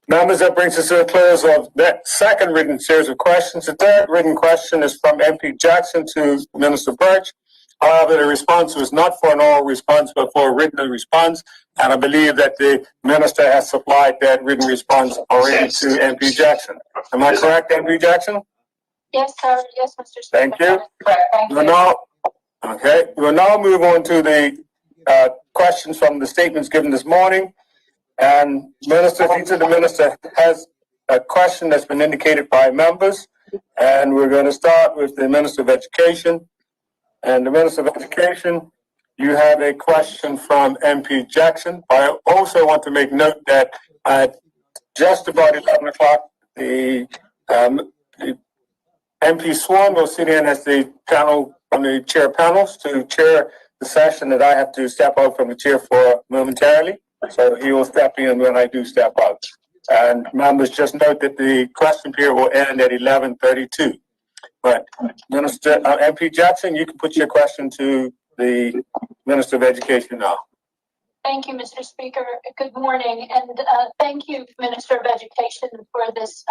Members, that brings us to the close of that second written series of questions. The third written question is from MP Jackson to Minister Birch. However, the response was not for an oral response, but for a written response. And I believe that the minister has supplied that written response already to MP Jackson. Am I correct, MP Jackson? Yes, sir. Yes, Mr. Speaker. Thank you. Correct. Thank you. We'll now move on to the questions from the statements given this morning. And Minister, the minister has a question that's been indicated by members. And we're going to start with the Minister of Education. And the Minister of Education, you have a question from MP Jackson. I also want to make note that at just about 11 o'clock, the MP Swan will sit in as the panel, on the chair panels to chair the session that I have to step out from the chair for momentarily. So he will step in when I do step out. And members, just note that the question period will end at 11:32. But Minister MP Jackson, you can put your question to the Minister of Education now. Thank you, Mr. Speaker. Good morning, and thank you, Minister of Education, for this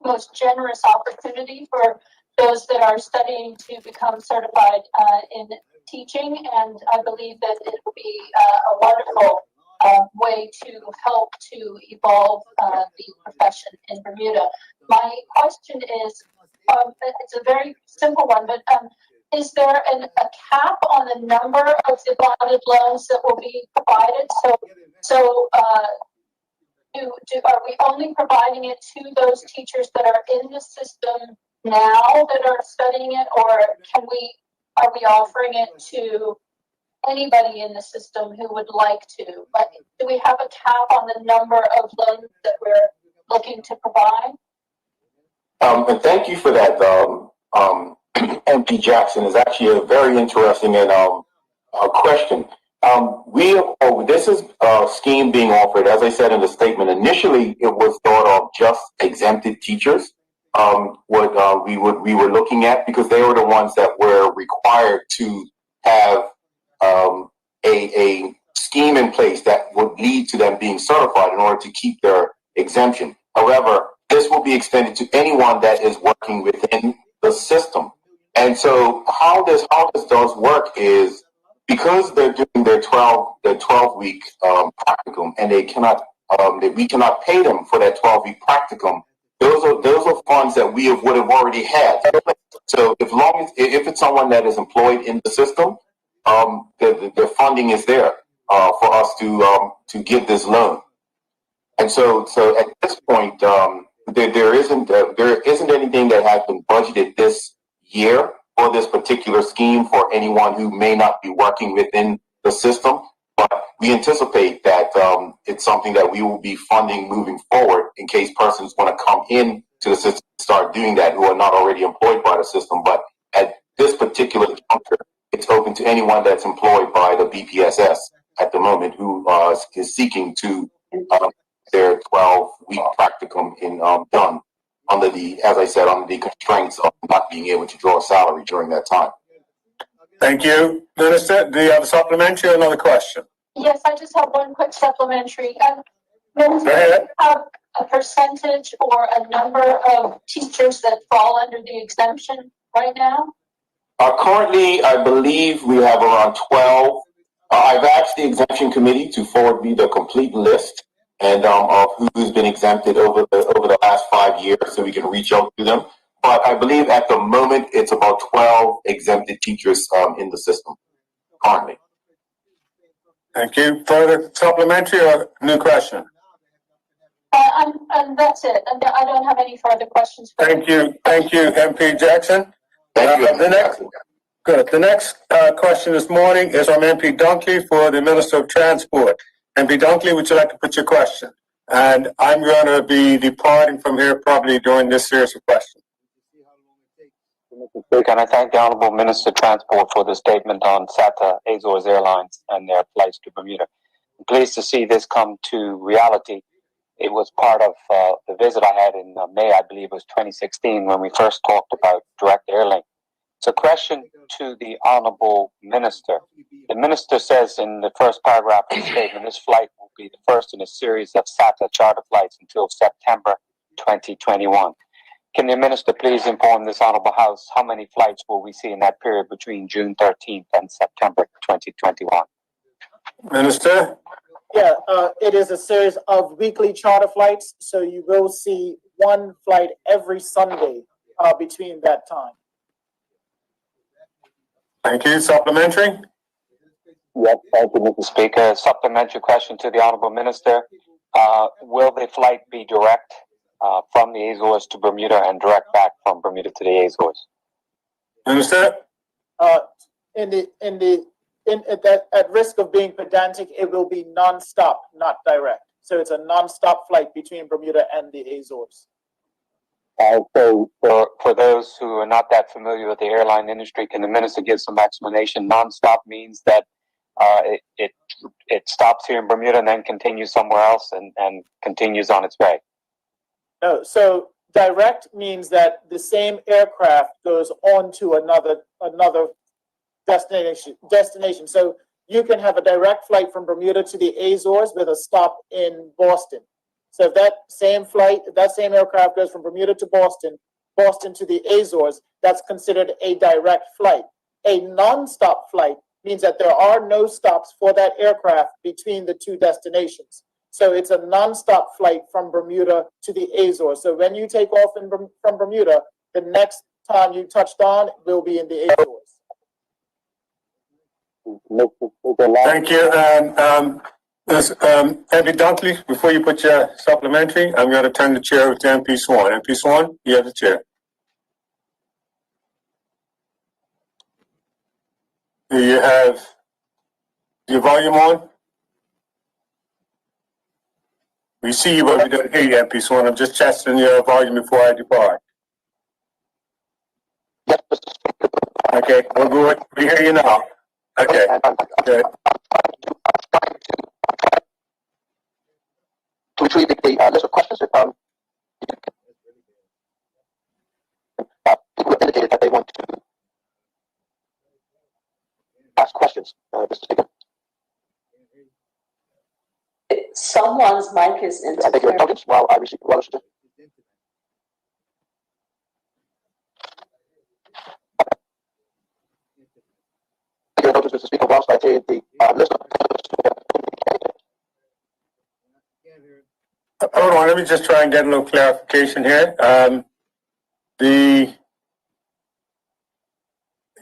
most generous opportunity for those that are studying to become certified in teaching. And I believe that it will be a wonderful way to help to evolve the profession in Bermuda. My question is, it's a very simple one, but is there a cap on the number of the bonded loans that will be provided? So are we only providing it to those teachers that are in the system now that are studying it, or are we offering it to anybody in the system who would like to? But do we have a cap on the number of loans that we're looking to provide? And thank you for that, MP Jackson. Is actually a very interesting and question. This is a scheme being offered, as I said in the statement. Initially, it was thought of just exempted teachers. What we were looking at, because they were the ones that were required to have a scheme in place that would lead to them being certified in order to keep their exemption. However, this will be extended to anyone that is working within the system. And so how this does work is, because they're doing their 12-week practicum, and they cannot that we cannot pay them for that 12-week practicum, those are funds that we would have already had. So if it's someone that is employed in the system, the funding is there for us to give this loan. And so at this point, there isn't anything that has been budgeted this year for this particular scheme for anyone who may not be working within the system. But we anticipate that it's something that we will be funding moving forward in case persons want to come in to the system and start doing that who are not already employed by the system. But at this particular juncture, it's open to anyone that's employed by the BPSS at the moment who is seeking to their 12-week practicum done under the, as I said, under the constraints of not being able to draw a salary during that time. Thank you. Minister, do you have a supplementary or another question? Yes, I just have one quick supplementary. Minister, Go ahead. do you have a percentage or a number of teachers that fall under the exemption right now? Currently, I believe we have around 12. I've asked the exemption committee to forward me the complete list and of who's been exempted over the last 5 years, so we can reach out to them. But I believe at the moment it's about 12 exempted teachers in the system currently. Thank you. Further supplementary or new question? And that's it. And I don't have any further questions. Thank you. Thank you, MP Jackson. Thank you. The next question this morning is from MP Dunkley for the Minister of Transport. MP Dunkley, would you like to put your question? And I'm going to be departing from here probably during this series of questions. Mr. Speaker, and I thank the Honourable Minister of Transport for the statement on SATA, Azores Airlines, and their flights to Bermuda. I'm pleased to see this come to reality. It was part of the visit I had in May, I believe it was 2016, when we first talked about direct airlink. So, question to the Honourable Minister. The Minister says in the first paragraph of the statement, this flight will be the first in a series of SATA charter flights until September 2021. Can the Minister please inform this Honourable House how many flights will we see in that period between June 13th and September 2021? Minister? Yeah, it is a series of weekly charter flights, so you will see one flight every Sunday between that time. Thank you. Supplementary? Yes, thank you, Mr. Speaker. Supplementary question to the Honourable Minister. Will the flight be direct from the Azores to Bermuda and direct back from Bermuda to the Azores? Minister? At risk of being pedantic, it will be non-stop, not direct. So it's a non-stop flight between Bermuda and the Azores. So for those who are not that familiar with the airline industry, can the Minister give some explanation? Non-stop means that it stops here in Bermuda and then continues somewhere else and continues on its way. No, so direct means that the same aircraft goes on to another destination. So you can have a direct flight from Bermuda to the Azores with a stop in Boston. So if that same flight, if that same aircraft goes from Bermuda to Boston, Boston to the Azores, that's considered a direct flight. A non-stop flight means that there are no stops for that aircraft between the two destinations. So it's a non-stop flight from Bermuda to the Azores. So when you take off from Bermuda, the next time you touched on will be in the Azores. Thank you. And MP Dunkley, before you put your supplementary, I'm going to turn the chair over to MP Swan. MP Swan, you have the chair. Do you have your volume on? We see you, but we don't hear you, MP Swan. I'm just testing your volume before I depart. Okay, we'll go. We hear you now. Okay. Good. To retrieve the list of questions, people have indicated that they want to ask questions, Mr. Speaker. Someone's mic is I take your indulgence while I receive the list. Your indulgence, Mr. Speaker, whilst I take the list of Hold on, let me just try and get a little clarification here.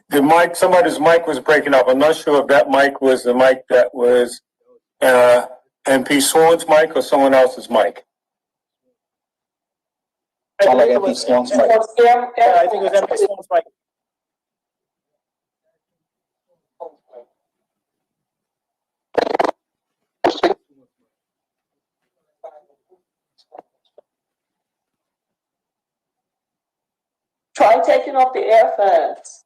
The mic, somebody's mic was breaking up. I'm not sure if that mic was the mic that was MP Swan's mic or someone else's mic. I think it was MP Swan's mic. Try taking off the earphones.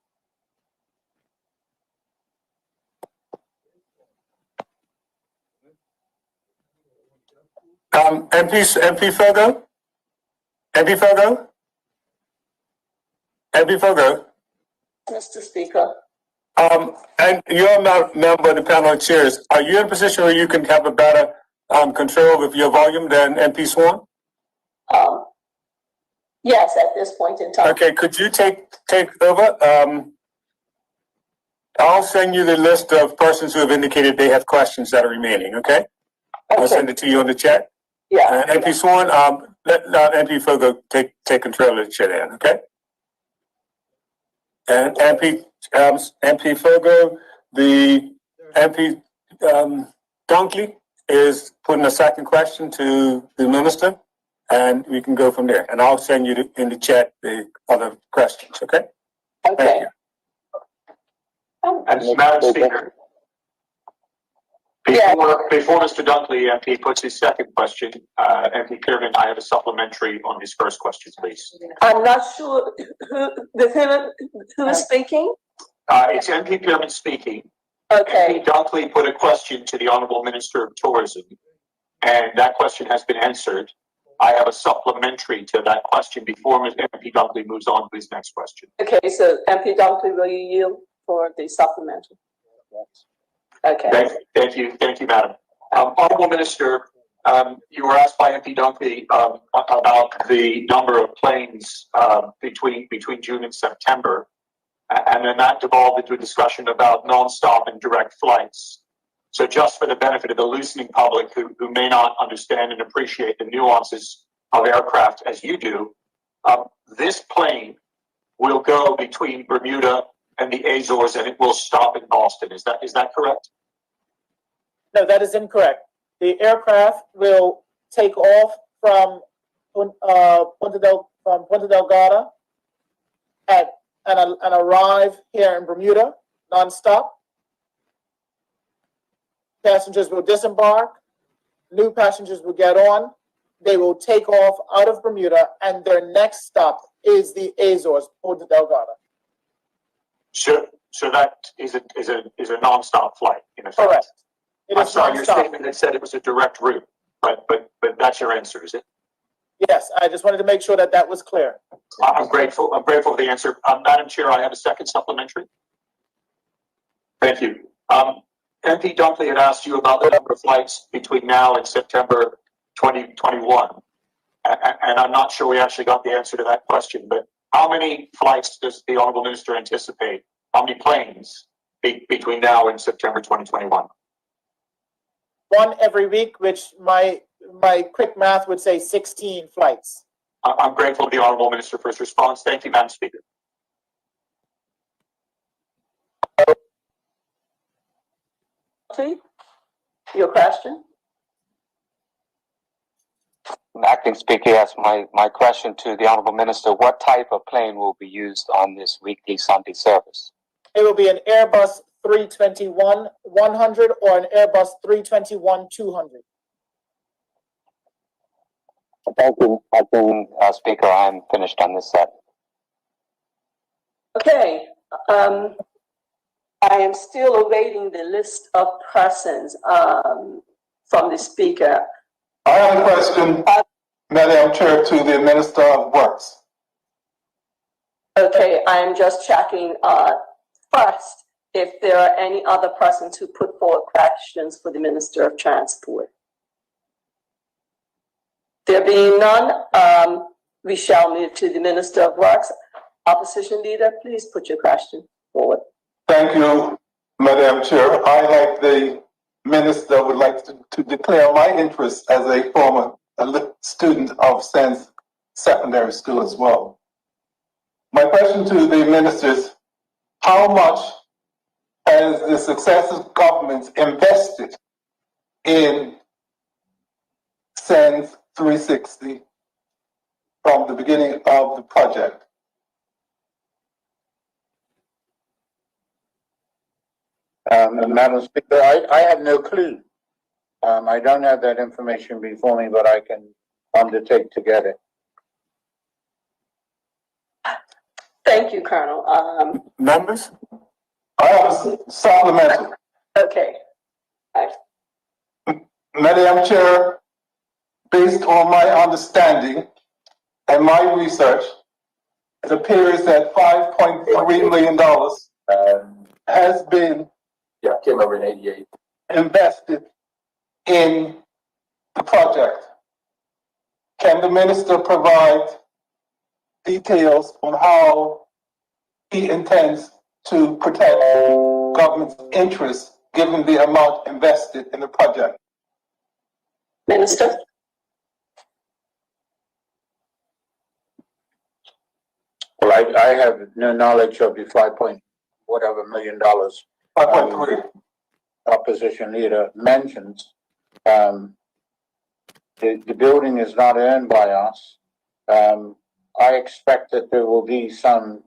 MP Fogo? MP Fogo? MP Fogo? Mr. Speaker. And you're a member of the panel of chairs. Are you in a position where you can have a better control of your volume than MP Swan? Yes, at this point in time. Okay, could you take over? I'll send you the list of persons who have indicated they have questions that are remaining, okay? I'll send it to you on the chat. Yeah. MP Swan, let MP Fogo take control of the chair then, okay? And MP Fogo, the MP Dunkley is putting a second question to the minister, and we can go from there. And I'll send you in the chat the other questions, okay? Okay. Thank you. And Madam Speaker, before Mr. Dunkley, MP, puts his second question, MP Kiernan, I have a supplementary on his first question, please. I'm not sure who is speaking. It's MP Kiernan speaking. Okay. MP Dunkley put a question to the Honorable Minister of Tourism, and that question has been answered. I have a supplementary to that question before MP Dunkley moves on to his next question. Okay, so MP Dunkley, will you yield for the supplementary? Okay. Thank you, Madam. Honorable Minister, you were asked by MP Dunkley about the number of planes between June and September, and then that devolved into a discussion about non-stop and direct flights. So just for the benefit of the listening public who may not understand and appreciate the nuances of aircraft as you do, this plane will go between Bermuda and the Azores, and it will stop in Boston. Is that correct? No, that is incorrect. The aircraft will take off from Punta Delgada and arrive here in Bermuda nonstop. Passengers will disembark. New passengers will get on. They will take off out of Bermuda, and their next stop is the Azores, Punta Delgada. So that is a non-stop flight in effect. Correct. I'm sorry, your statement that said it was a direct route, but that's your answer, is it? Yes, I just wanted to make sure that was clear. I'm grateful for the answer. Madam Chair, I have a second supplementary. Thank you. MP Dunkley had asked you about the number of flights between now and September 2021. And I'm not sure we actually got the answer to that question, but how many flights does the Honorable Minister anticipate? How many planes between now and September 2021? One every week, which my quick math would say 16 flights. I'm grateful to the Honorable Minister for his response. Thank you, Madam Speaker. Your question? Acting Speaker, yes, my question to the Honorable Minister, what type of plane will be used on this weekly Sunday service? It will be an Airbus 321-100 or an Airbus 321-200. Thank you, Acting Speaker. I'm finished on this set. Okay. I am still awaiting the list of persons from the speaker. I have a question, Madam Chair, to the Minister of Works. Okay, I am just checking first if there are any other persons who put forward questions for the Minister of Transport. There being none, we shall move to the Minister of Works. Opposition Leader, please put your question forward. Thank you, Madam Chair. I, like the Minister, would like to declare my interest as a former student of Sands Secondary School as well. My question to the ministers, how much has the successive governments invested in Sands 360 from the beginning of the project? Madam Speaker, I have no clue. I don't have that information before me, but I can undertake to get it. Thank you, Colonel. Members? I have a supplemental. Okay. Madam Chair, based on my understanding and my research, it appears that $5.3 million has been came over in '88. invested in the project. Can the minister provide details on how he intends to protect government's interests given the amount invested in the project? Minister? Well, I have no knowledge of the $5.whatever million. 5.3. Opposition leader mentions. The building is not owned by us. I expect that there will be some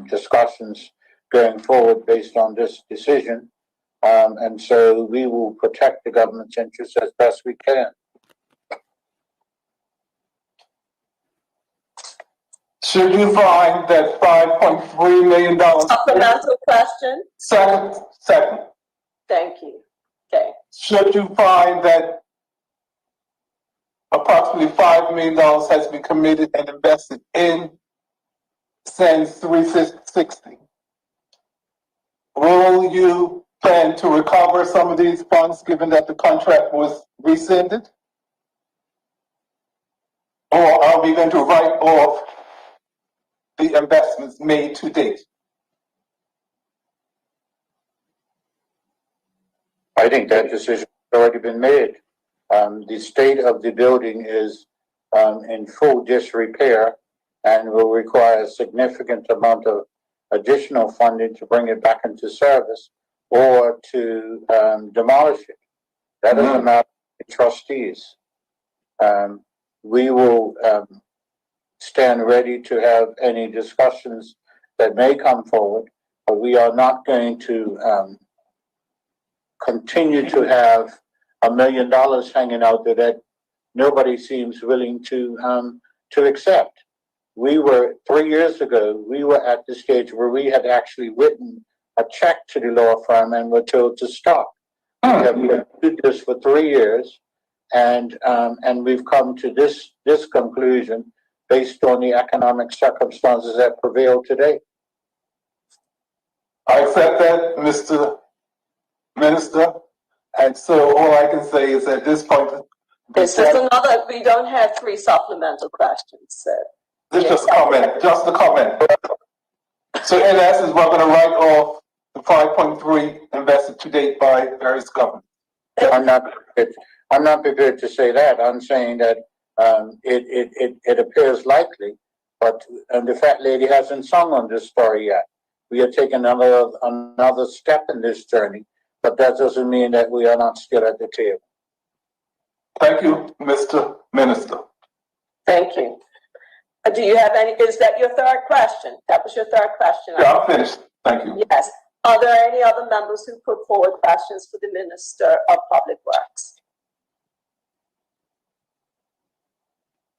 discussions going forward based on this decision. And so we will protect the government's interests as best we can. Should you find that $5.3 million... Supplemental question? Second. Thank you. Okay. Should you find that approximately $5 million has been committed and invested in Sands 360, will you plan to recover some of these funds given that the contract was rescinded? Or are we going to write off the investments made to date? I think that decision has already been made. The state of the building is in full disrepair and will require a significant amount of additional funding to bring it back into service or to demolish it. That is a matter of the trustees. We will stand ready to have any discussions that may come forward, but we are not going to continue to have $1 million hanging out there that nobody seems willing to accept. We were 3 years ago, we were at the stage where we had actually written a check to the law firm and were told to stop. We have did this for 3 years, and we've come to this conclusion based on the economic circumstances that prevail today. I accept that, Mr. Minister. And so all I can say is at this point... This is another, we don't have 3 supplemental questions, so... This is just a comment. So in essence, we're going to write off the 5.3 invested to date by various governments. I'm not prepared to say that. I'm saying that it appears likely, but the fat lady hasn't sung on this story yet. We are taking another step in this journey, but that doesn't mean that we are not still at the table. Thank you, Mr. Minister. Thank you. Do you have any, is that your third question? That was your third question? Yeah, I'm finished. Thank you. Yes. Are there any other members who put forward questions for the Minister of Public Works?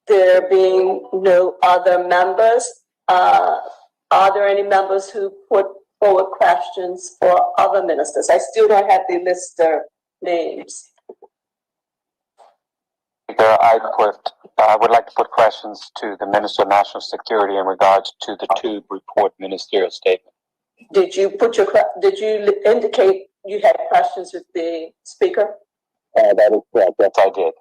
There being no other members, are there any members who put forward questions for other ministers? I still don't have the list of names. I would like to put questions to the Minister of National Security in regards to the tube report ministerial statement. Did you indicate you had questions with the speaker? That is correct. Yes, I did.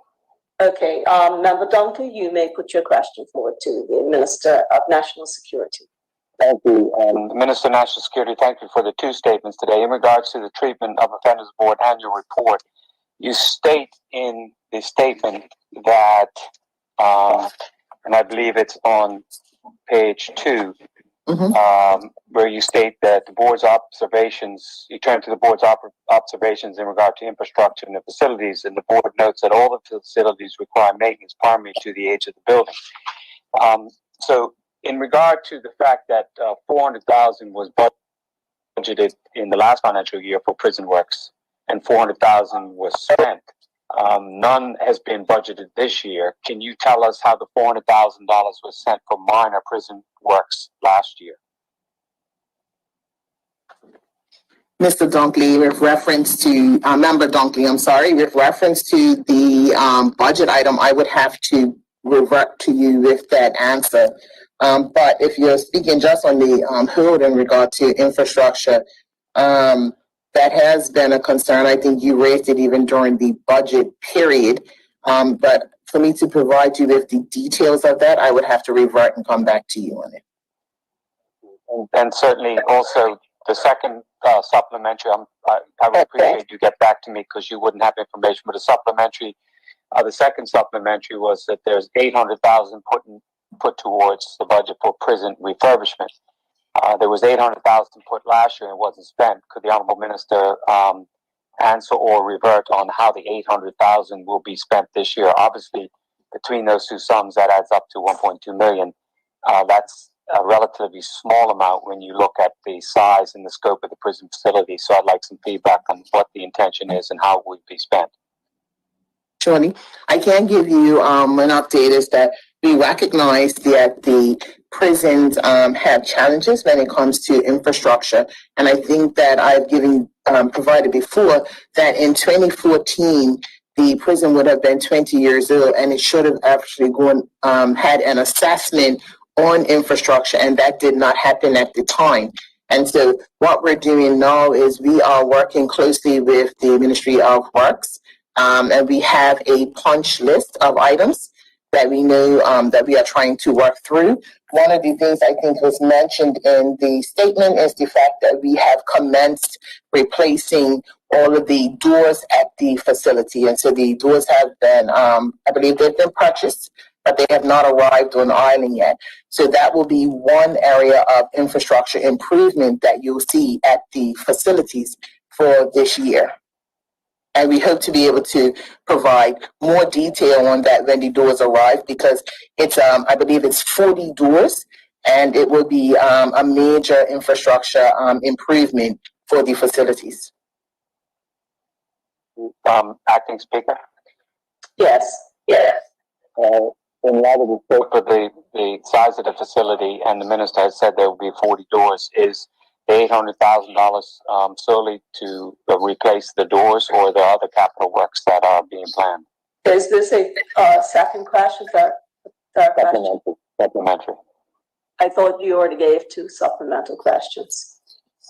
Okay, Member Duncan, you may put your question forward to the Minister of National Security. Thank you. Minister of National Security, thank you for the 2 statements today. In regards to the treatment of Offenders Board annual report, You state in the statement that, and I believe it's on page 2, where you state that the board's observations, you turn to the board's observations in regard to infrastructure and the facilities, and the board notes that all the facilities require maintenance primarily to the age of the building. So in regard to the fact that $400,000 was budgeted in the last financial year for prison works and $400,000 was spent, none has been budgeted this year. Can you tell us how the $400,000 was spent for minor prison works last year? Mr. Dunkley, with reference to, Member Dunkley, I'm sorry, with reference to the budget item, I would have to revert to you with that answer. But if you're speaking just on the hood in regard to infrastructure, that has been a concern. I think you raised it even during the budget period. But for me to provide you with the details of that, I would have to revert and come back to you on it. And certainly also the second supplementary, I would appreciate you get back to me because you wouldn't have information, but a supplementary, the second supplementary was that there's $800,000 put towards the budget for prison refurbishment. There was $800,000 put last year and wasn't spent. Could the Honorable Minister answer or revert on how the $800,000 will be spent this year? Obviously, between those two sums, that adds up to $1.2 million. That's a relatively small amount when you look at the size and the scope of the prison facility. So I'd like some feedback on what the intention is and how it would be spent. Surely. I can give you an update is that we recognize that the prisons have challenges when it comes to infrastructure. And I think that I've provided before that in 2014, the prison would have been 20 years old and it should have actually had an assessment on infrastructure, and that did not happen at the time. And so what we're doing now is we are working closely with the Ministry of Works, and we have a punch list of items that we know that we are trying to work through. One of the things I think was mentioned in the statement is the fact that we have commenced replacing all of the doors at the facility. And so the doors have been, I believe they've been purchased, but they have not arrived on island yet. So that will be one area of infrastructure improvement that you'll see at the facilities for this year. And we hope to be able to provide more detail on that when the doors arrive, because it's, I believe it's 40 doors, and it will be a major infrastructure improvement for the facilities. Acting Speaker? Yes. In light of the scope of the size of the facility, and the minister has said there will be 40 doors, is the $800,000 solely to replace the doors, or are there other capital works that are being planned? Is this a second question? Supplementary. I thought you already gave 2 supplemental questions.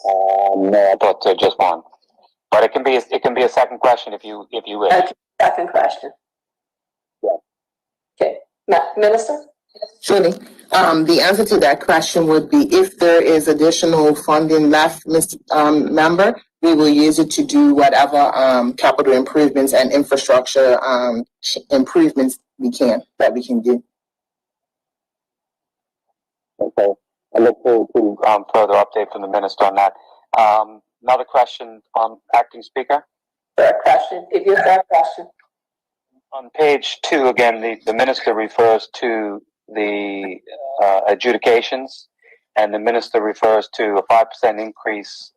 No, I thought just one. But it can be a second question if you wish. Okay, second question. Yeah. Okay, Minister. Surely. The answer to that question would be if there is additional funding left, Mr. Member, we will use it to do whatever capital improvements and infrastructure improvements we can do. Okay. I look forward to further update from the minister on that. Another question on Acting Speaker. Third question. Give you a third question. On page 2, again, the minister refers to the adjudications, and the minister refers to a 5% increase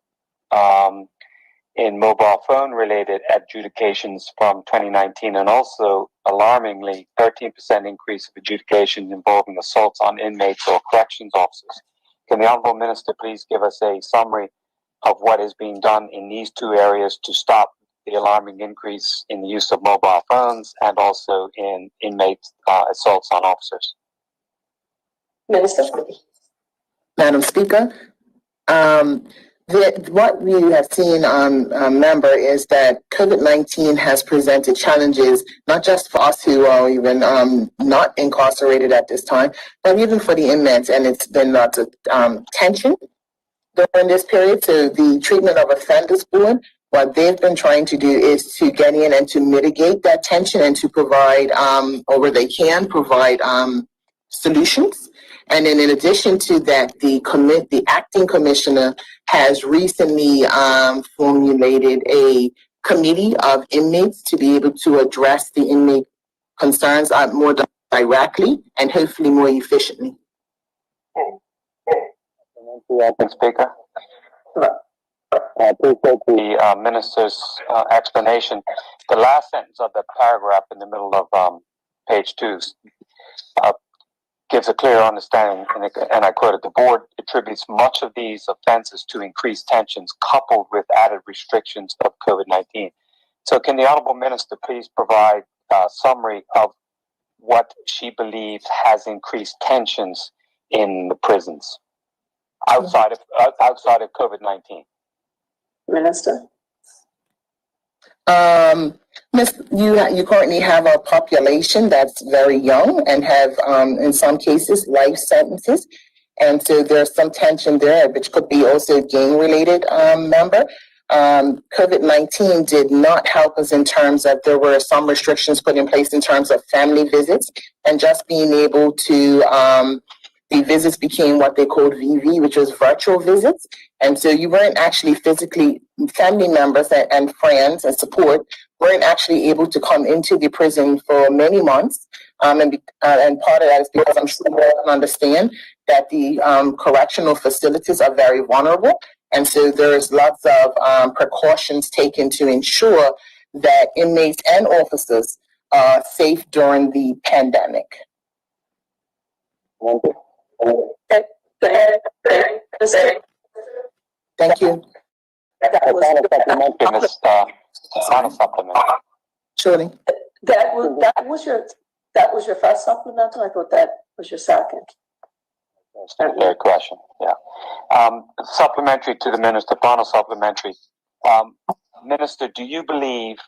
in mobile phone related adjudications from 2019, and also alarmingly 13% increase of adjudications involving assaults on inmates or corrections officers. Can the Honorable Minister please give us a summary of what is being done in these 2 areas to stop the alarming increase in the use of mobile phones and also in inmate assaults on officers? Minister. Madam Speaker, what we have seen, Member, is that COVID-19 has presented challenges, not just for us who are even not incarcerated at this time, but even for the inmates, and it's been lots of tension during this period. So the Treatment of Offenders Board what they've been trying to do is to get in and to mitigate that tension and to provide, or where they can provide, solutions. And then in addition to that, the acting commissioner has recently formulated a committee of inmates to be able to address the inmate concerns more directly and hopefully more efficiently. Thank you, Acting Speaker. I appreciate the minister's explanation. The last sentence of the paragraph in the middle of page 2 gives a clear understanding, and I quote it, the board attributes much of these offenses to increased tensions coupled with added restrictions of COVID-19. So can the Honorable Minister please provide a summary of what she believes has increased tensions in the prisons outside of COVID-19? Minister? You currently have a population that's very young and have, in some cases, life sentences. And so there's some tension there, which could be also gang-related, member. COVID-19 did not help us in terms of there were some restrictions put in place in terms of family visits and just being able to, the visits became what they called VV, which was virtual visits. And so you weren't actually physically, family members and friends and support weren't actually able to come into the prison for many months. And part of that is because I'm sure you all can understand that the correctional facilities are very vulnerable. And so there's lots of precautions taken to ensure that inmates and officers are safe during the pandemic. Thank you. Final supplement. Surely. That was your first supplemental? I thought that was your second. That's a fair question. Yeah. Supplementary to the minister, final supplementary. Minister, do you believe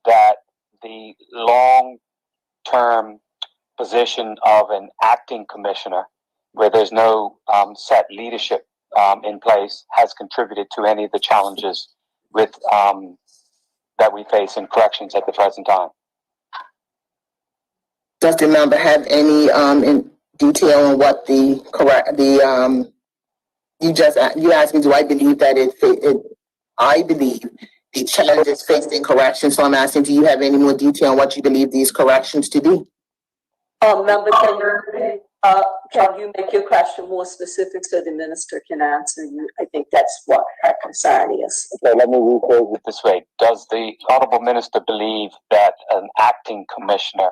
that the long-term position of an acting commissioner, where there's no set leadership in place, has contributed to any of the challenges with that we face in corrections at the present time? Does the member have any in detail on what you asked me, do I believe that I believe the challenges faced in corrections, so I'm asking, do you have any more detail on what you believe these corrections to be? Member, can you make your question more specific so the minister can answer you? I think that's what her concern is. Okay, let me rephrase it this way. Does the Honorable Minister believe that an acting commissioner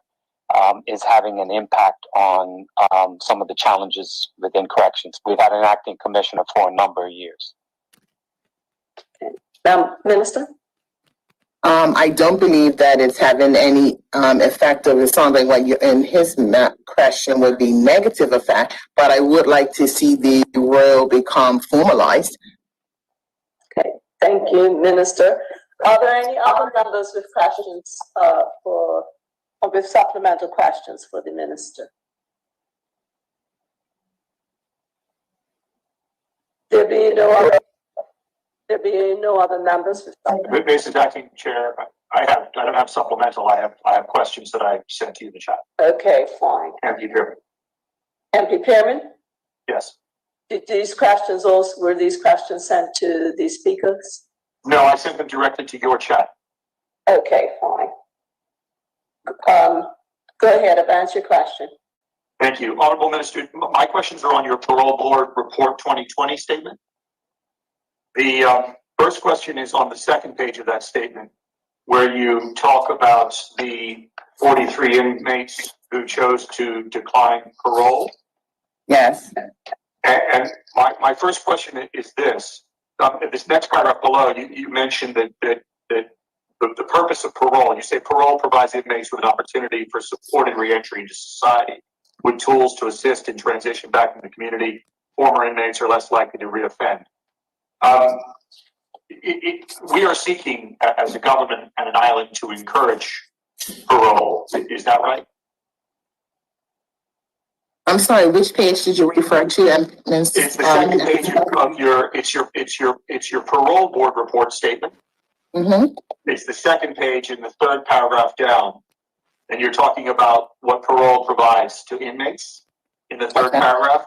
is having an impact on some of the challenges within corrections? We've had an acting commissioner for a number of years. Okay. Minister? I don't believe that it's having any effect of, it sounds like what you in his question would be negative effect, but I would like to see the role become formalized. Okay, thank you, Minister. Are there any other members with questions or with supplemental questions for the minister? There be no other members with supplemental. Mrs. Acting Chair, I don't have supplemental. I have questions that I sent to you in the chat. Okay, fine. MP Pearman. MP Pearman? Yes. Were these questions sent to the speakers? No, I sent them directly to your chat. Okay, fine. Go ahead, advance your question. Thank you. Honorable Minister, my questions are on your Parole Board Report 2020 statement. The first question is on the second page of that statement, where you talk about the 43 inmates who chose to decline parole. Yes. And my first question is this. This next paragraph below, you mentioned that the purpose of parole, you say parole provides inmates with an opportunity for supported reentry into society with tools to assist in transition back into the community. Former inmates are less likely to reoffend. We are seeking, as a government and an island, to encourage parole. Is that right? I'm sorry, which page did you refer to? It's the second page of your Parole Board Report statement. Mm-hmm. It's the second page in the third paragraph down. And you're talking about what parole provides to inmates in the third paragraph.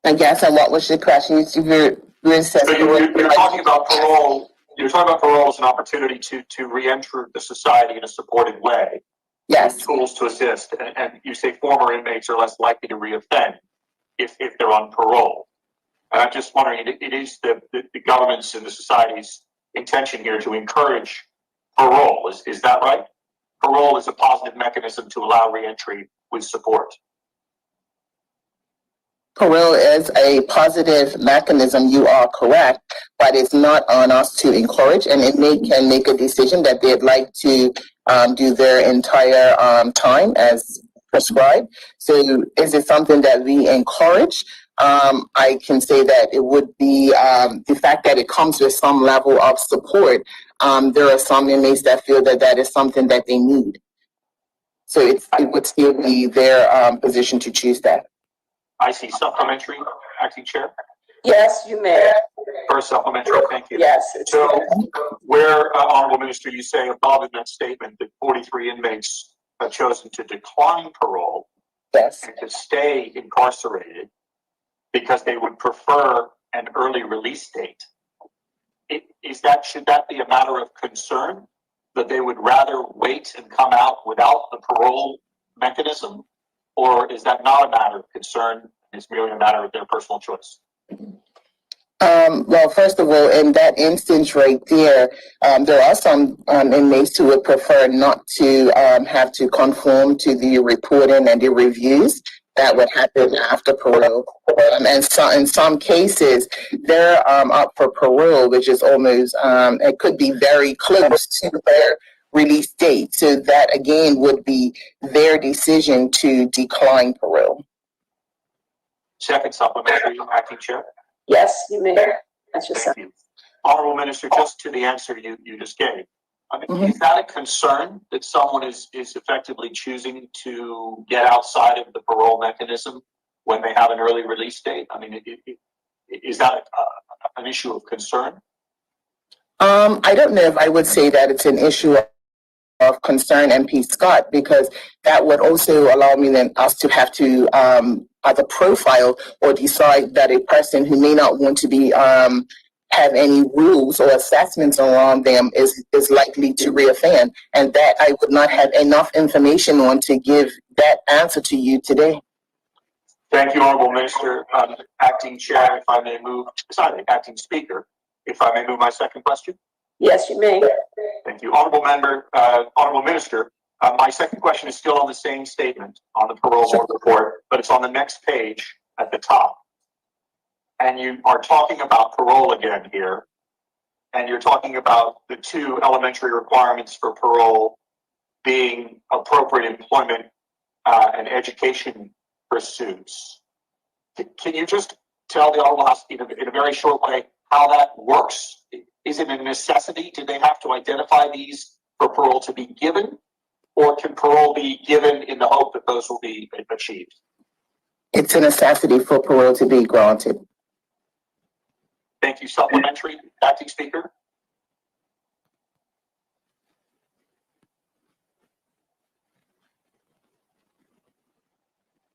I guess, and what was your question? So you're talking about parole. You're talking about parole as an opportunity to re-enter the society in a supported way. Yes. With tools to assist, and you say former inmates are less likely to reoffend if they're on parole. And I'm just wondering, it is the government's and the society's intention here to encourage parole. Is that right? Parole is a positive mechanism to allow reentry with support. Parole is a positive mechanism, you are correct, but it's not on us to encourage. An inmate can make a decision that they'd like to do their entire time as prescribed. So is it something that we encourage? I can say that it would be the fact that it comes with some level of support. There are some inmates that feel that that is something that they need. So it would still be their position to choose that. I see. Supplementary, Acting Chair? Yes, you may. First supplementary, thank you. Yes. So where, Honorable Minister, you say above in that statement that 43 inmates have chosen to decline parole and to stay incarcerated because they would prefer an early release date. Should that be a matter of concern, that they would rather wait and come out without the parole mechanism? Or is that not a matter of concern? It's merely a matter of their personal choice? Well, first of all, in that instance right there, there are some inmates who would prefer not to have to conform to the reporting and the reviews that would happen after parole. And so in some cases, they're up for parole, which is almost, it could be very close to their release date. So that, again, would be their decision to decline parole. Second supplementary, Acting Chair. Yes, you may. That's your Thank you. Honorable Minister, just to the answer you just gave, I mean, is that a concern that someone is effectively choosing to get outside of the parole mechanism when they have an early release date? I mean, is that an issue of concern? I don't know if I would say that it's an issue of concern, MP Scott, because that would also allow me then us to have to either profile or decide that a person who may not want to be have any rules or assessments around them is likely to reoffend, and that I would not have enough information on to give that answer to you today. Thank you, Honorable Minister. Acting Chair, if I may move, sorry, Acting Speaker, if I may move my second question. Yes, you may. Thank you. Honorable Minister, my second question is still on the same statement on the parole board report, but it's on the next page at the top. And you are talking about parole again here, and you're talking about the two elementary requirements for parole being appropriate employment and education pursuits. Can you just tell the Honorable House in a very short way how that works? Is it a necessity? Do they have to identify these for parole to be given? Or can parole be given in the hope that those will be achieved? It's a necessity for parole to be granted. Thank you. Supplementary, Acting Speaker.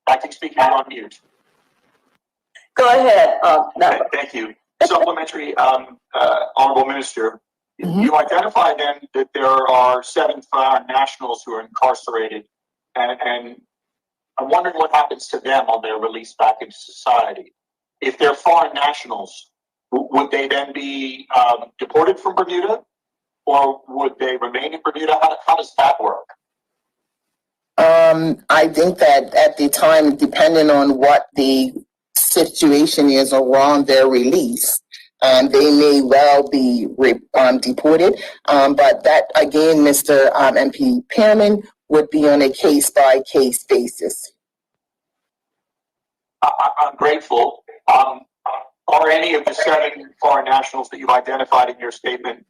Acting Speaker, you're on mute. Go ahead. Thank you. Supplementary, Honorable Minister, you identify then that there are 7 foreign nationals who are incarcerated, and I'm wondering what happens to them on their release back into society. If they're foreign nationals, would they then be deported from Bermuda, or would they remain in Bermuda? How does that work? I think that at the time, depending on what the situation is around their release, they may well be deported. But that, again, Mr. MP Pearman, would be on a case-by-case basis. I'm grateful. Are any of the 7 foreign nationals that you've identified in your statement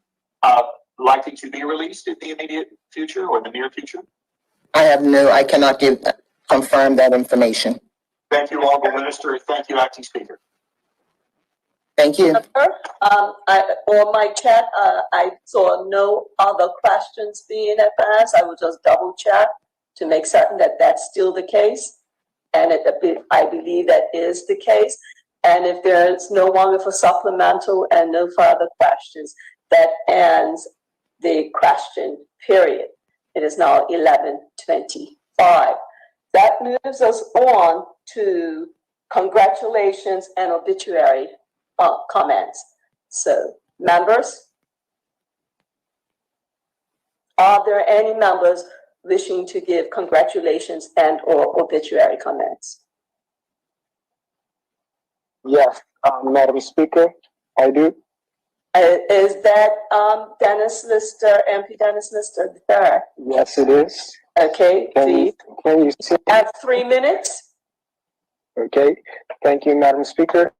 likely to be released in the immediate future or the near future? I cannot confirm that information. Thank you, Honorable Minister. Thank you, Acting Speaker. Thank you. On my chat, I saw no other questions being advanced. I will just double check to make certain that that's still the case. And I believe that is the case. And if there is no longer for supplemental and no further questions, that ends the question period. It is now 11:25. That moves us on to congratulations and obituary comments. So, members, are there any members wishing to give congratulations and or obituary comments? Yes, Madam Speaker, I do. Is that Dennis Lister, MP Dennis Lister III? Yes, it is. Okay, Can you see? have 3 minutes. Okay, thank you, Madam Speaker.